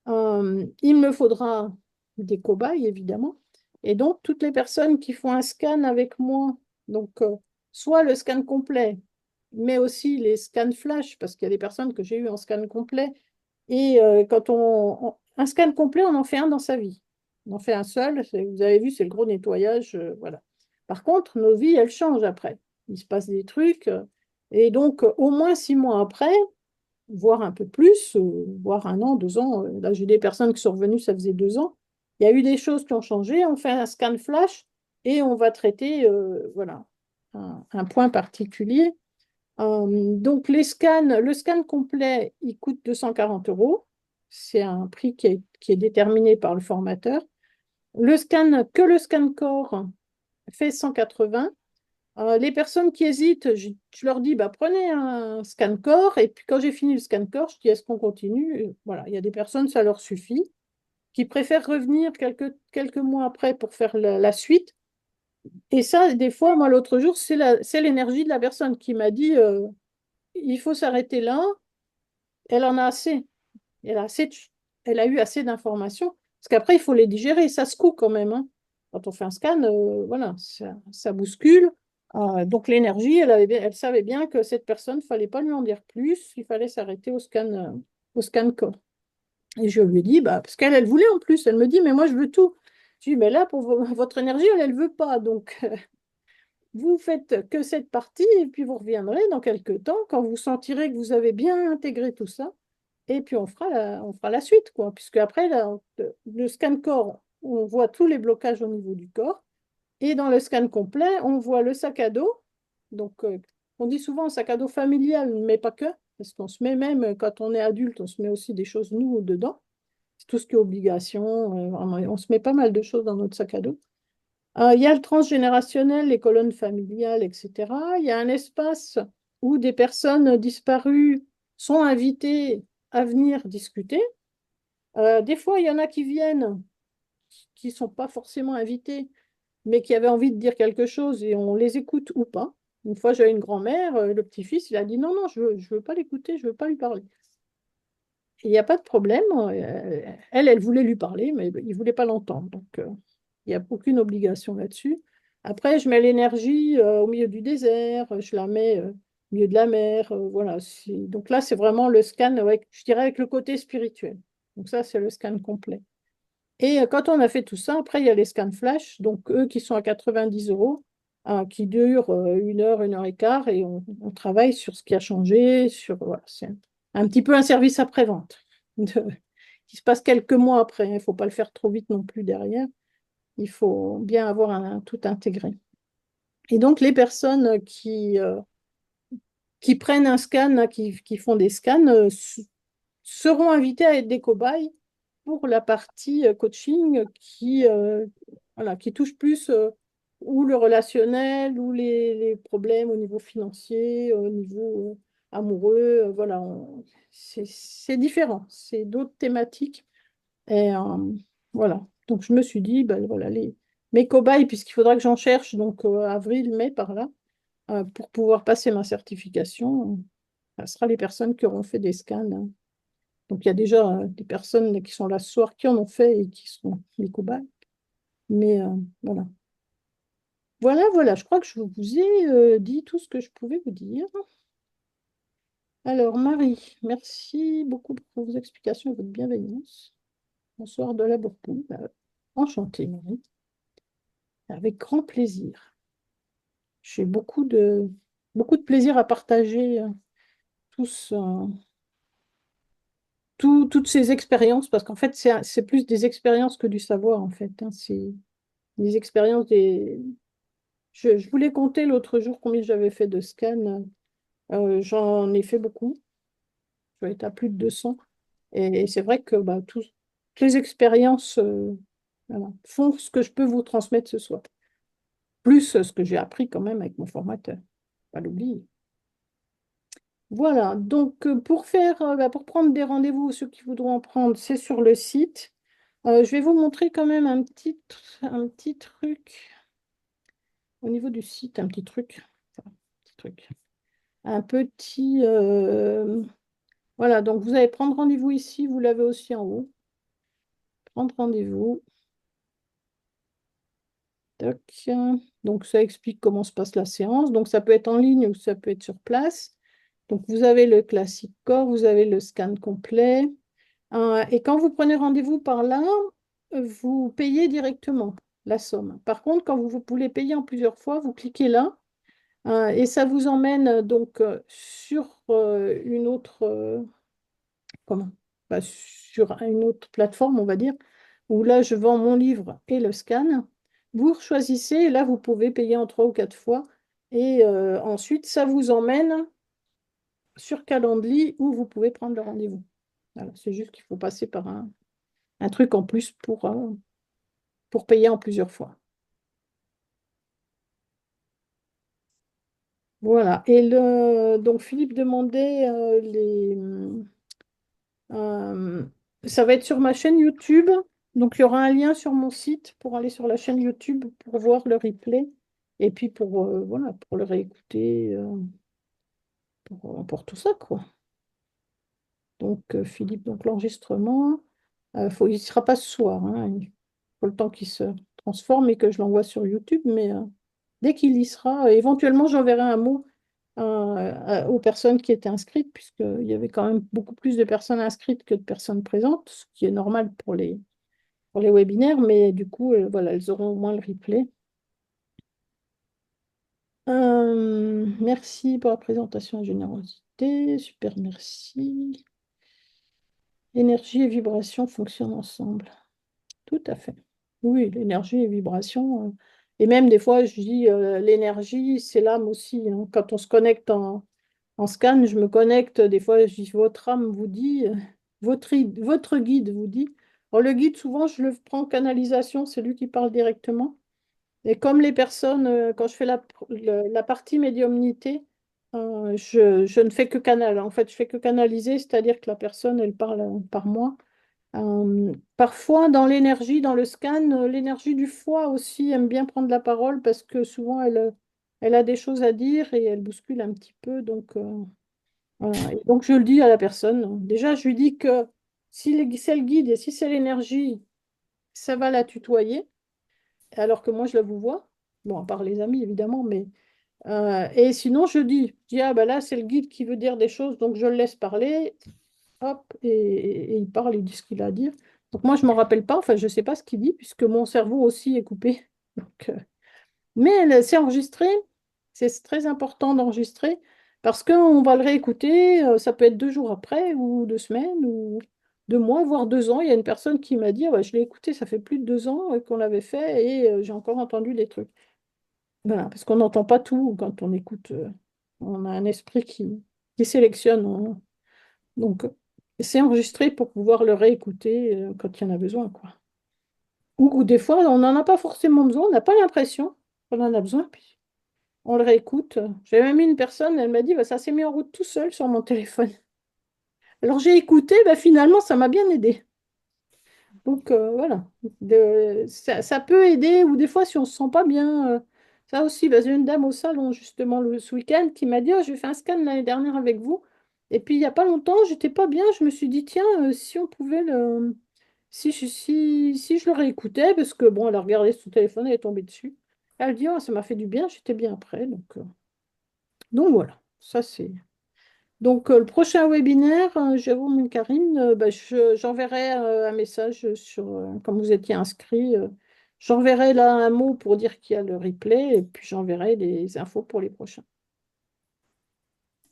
il me faudra des cobayes, évidemment. Et donc, toutes les personnes qui font un scan avec moi, donc soit le scan complet, mais aussi les scans flash, parce qu'il y a des personnes que j'ai eues en scan complet. Et quand un scan complet, on en fait un dans sa vie. On en fait un seul. Vous avez vu, c'est le gros nettoyage. Voilà. Par contre, nos vies, elles changent après. Il se passe des trucs. Et donc, au moins 6 mois après, voire un peu plus, voire 1 an, 2 ans. Là, j'ai des personnes qui sont revenues, ça faisait 2 ans. Il y a eu des choses qui ont changé. On fait un scan flash et on va traiter voilà, un point particulier. Donc, le scan complet, il coûte 240 euros. C'est un prix qui est déterminé par le formateur. Le scan corps fait 180. Les personnes qui hésitent, je leur dis, bah, prenez un scan corps. Et puis, quand j'ai fini le scan corps, je dis, est-ce qu'on continue? Voilà, il y a des personnes, ça leur suffit, qui préfèrent revenir quelques mois après pour faire la suite. Et ça, des fois, moi, l'autre jour, c'est l'énergie de la personne qui m'a dit, il faut s'arrêter là. Elle en a assez. Elle a assez elle a eu assez d'informations. Parce qu'après, il faut les digérer. Ça se coud quand même, hein. Quand on fait un scan, voilà, ça bouscule. Donc l'énergie, elle savait bien que cette personne, il ne fallait pas lui en dire plus. Il fallait s'arrêter au scan corps. Et je lui ai dit, bah, parce qu'elle voulait en plus. Elle me dit, mais moi, je veux tout. Je lui ai dit, mais là, pour votre énergie, elle ne veut pas. Donc, vous faites que cette partie et puis vous reviendrez dans quelques temps quand vous sentirez que vous avez bien intégré tout ça. Et puis on fera la suite, quoi. Puisque après, le scan corps, on voit tous les blocages au niveau du corps. Et dans le scan complet, on voit le sac à dos. Donc, on dit souvent sac à dos familial, mais pas que. Parce qu'on se met même, quand on est adulte, on se met aussi des choses, nous, dedans. C'est tout ce qui est obligation. On se met pas mal de choses dans notre sac à dos. Il y a le transgénérationnel, les colonnes familiales, etc. Il y a un espace où des personnes disparues sont invitées à venir discuter. Des fois, il y en a qui viennent, qui ne sont pas forcément invités, mais qui avaient envie de dire quelque chose et on les écoute ou pas. Une fois, j'avais une grand-mère, le petit-fils, il a dit non, non, je veux pas l'écouter, je veux pas lui parler. il n'y a pas de problème. Elle voulait lui parler, mais il ne voulait pas l'entendre. Donc, il n'y a aucune obligation là-dessus. Après, je mets l'énergie au milieu du désert, je la mets au milieu de la mer. Voilà. Donc là, c'est vraiment le scan, je dirais, avec le côté spirituel. Donc ça, c'est le scan complet. Et quand on a fait tout ça, après, il y a les scans flash, donc eux qui sont à 90 euros, qui durent 1 heure et quart, et on travaille sur ce qui a changé, voilà, c'est un petit peu un service après-vente, qui se passe quelques mois après. Il ne faut pas le faire trop vite non plus derrière. Il faut bien avoir tout intégré. Et donc, les personnes qui prennent un scan, hein, qui font des scans, seront invitées à être des cobayes pour la partie coaching voilà, qui touche plus ou le relationnel ou les problèmes au niveau financier, au niveau amoureux. Voilà, c'est différent, c'est d'autres thématiques. Et voilà, donc je me suis dit, ben, voilà, mes cobayes, puisqu'il faudra que j'en cherche, donc avril, mai par là, pour pouvoir passer ma certification, ce sera les personnes qui auront fait des scans, hein. Donc, il y a déjà des personnes qui sont là ce soir qui en ont fait et qui sont les cobayes. Mais voilà. Voilà, je crois que je vous ai dit tout ce que je pouvais vous dire. Alors, Marie, merci beaucoup pour vos explications et votre bienveillance. Bonsoir de la Bourgogne. Enchantée, Marie. Avec grand plaisir. J'ai beaucoup de plaisir à partager tous, toutes ces expériences, parce qu'en fait, c'est plus des expériences que du savoir, en fait, hein. C'est des expériences Je voulais compter l'autre jour combien j'avais fait de scans. J'en ai fait beaucoup. Je dois être à plus de 200. Et c'est vrai que bah, toutes les expériences voilà, font ce que je peux vous transmettre ce soir. Plus ce que j'ai appris quand même avec mon formateur. Pas l'oublier. Voilà, donc pour prendre des rendez-vous, ceux qui voudront en prendre, c'est sur le site. Je vais vous montrer quand même un petit truc au niveau du site, un petit truc. Enfin, un petit truc. Un petit... voilà, donc vous allez prendre rendez-vous ici, vous l'avez aussi en haut. Prendre rendez-vous. Tac. Donc ça explique comment se passe la séance. Donc ça peut être en ligne ou ça peut être sur place. Donc vous avez le classique corps, vous avez le scan complet. Et quand vous prenez rendez-vous par là, vous payez directement la somme. Par contre, quand vous voulez payer en plusieurs fois, vous cliquez là. Et ça vous emmène donc sur une autre... comment? Bah, sur une autre plateforme, on va dire, où là, je vends mon livre et le scan. Vous choisissez, et là, vous pouvez payer en 3 ou 4 fois. Et ensuite, ça vous emmène sur Calendly où vous pouvez prendre le rendez-vous. Voilà, c'est juste qu'il faut passer par un truc en plus pour payer en plusieurs fois. Voilà. Et donc, Philippe demandait Euh, ça va être sur ma chaîne YouTube. Donc, il y aura un lien sur mon site pour aller sur la chaîne YouTube pour voir le replay et puis voilà, pour le réécouter, pour tout ça, quoi. Donc, Philippe, donc l'enregistrement, il ne sera pas ce soir, hein. Il faut le temps qu'il se transforme et que je l'envoie sur YouTube. Mais dès qu'il y sera, éventuellement, j'enverrai un mot aux personnes qui étaient inscrites, puisqu'il y avait quand même beaucoup plus de personnes inscrites que de personnes présentes, ce qui est normal pour les webinaires, mais du coup, voilà, elles auront au moins le replay. Merci pour la présentation et générosité. Super, merci. Énergie et vibration fonctionnent ensemble. Tout à fait. Oui, l'énergie et vibration. Et même des fois, je dis l'énergie, c'est l'âme aussi, hein. Quand on se connecte en scan, je me connecte, des fois, je dis votre âme vous dit, votre guide vous dit. Alors, le guide, souvent, je le prends en canalisation, c'est lui qui parle directement. Et comme les personnes, quand je fais la partie médiumnité, je ne fais que canal. En fait, je fais que canaliser, c'est-à-dire que la personne, elle parle par moi. Parfois, dans l'énergie, dans le scan, l'énergie du foie aussi aime bien prendre la parole parce que souvent, elle a des choses à dire et elle bouscule un petit peu. Donc, Voilà. Et donc, je le dis à la personne. Déjà, je lui dis que si c'est le guide et si c'est l'énergie, ça va la tutoyer, alors que moi, je la vous vois. Bon, à part les amis, évidemment, mais... et sinon, je dis, ah ben là, c'est le guide qui veut dire des choses, donc je le laisse parler. Hop, et il parle, il dit ce qu'il a à dire. Donc moi, je ne m'en rappelle pas, enfin, je ne sais pas ce qu'il dit, puisque mon cerveau aussi est coupé. Donc, mais c'est enregistré, c'est très important d'enregistrer, parce qu'on va le réécouter, ça peut être 2 jours après, ou 2 semaines, ou 2 mois, voire 2 ans. Il y a une personne qui m'a dit, ah ouais, je l'ai écouté, ça fait plus de 2 ans qu'on l'avait fait, et j'ai encore entendu des trucs. Voilà, parce qu'on n'entend pas tout quand on écoute. On a un esprit qui sélectionne. Donc, c'est enregistré pour pouvoir le réécouter quand il y en a besoin, quoi. Ou des fois, on n'en a pas forcément besoin, on n'a pas l'impression qu'on en a besoin, puis on le réécoute. J'ai même eu une personne, elle m'a dit, bah, ça s'est mis en route tout seul sur mon téléphone. Alors j'ai écouté, bah, finalement, ça m'a bien aidé. Donc voilà, ça peut aider, ou des fois si on ne se sent pas bien. Ça aussi, bah, j'ai une dame au salon justement ce week-end qui m'a dit, oh, j'ai fait un scan l'année dernière avec vous. Et puis il n'y a pas longtemps, j'étais pas bien, je me suis dit, tiens, si on pouvait le... Si je le réécoutais, parce que bon, elle a regardé son téléphone, elle est tombée dessus. Elle dit, oh, ça m'a fait du bien, j'étais bien après. Donc voilà, ça c'est... Donc, le prochain webinaire, Jérôme et Karine, bah, j'enverrai un message sur, comme vous étiez inscrit, j'enverrai là un mot pour dire qu'il y a le replay et puis j'enverrai les infos pour les prochains.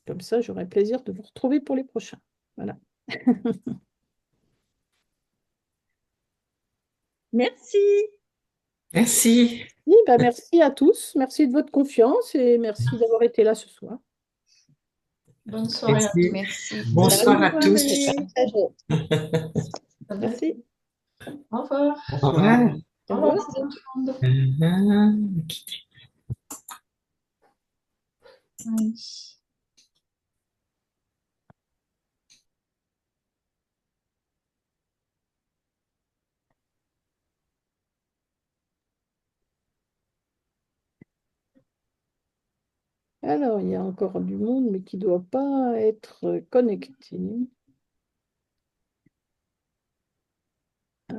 Comme ça, j'aurai plaisir de vous retrouver pour les prochains. Voilà. Merci. Merci. Oui, bah, merci à tous, merci de votre confiance et merci d'avoir été là ce soir. Bonne soirée à tous. Merci. Bonsoir à Bonne tous. soirée. Merci. Au revoir. Au revoir. Au Au revoir, revoir. tout le monde. Oui. Alors, il y a encore du monde, mais qui ne doit pas être connecté.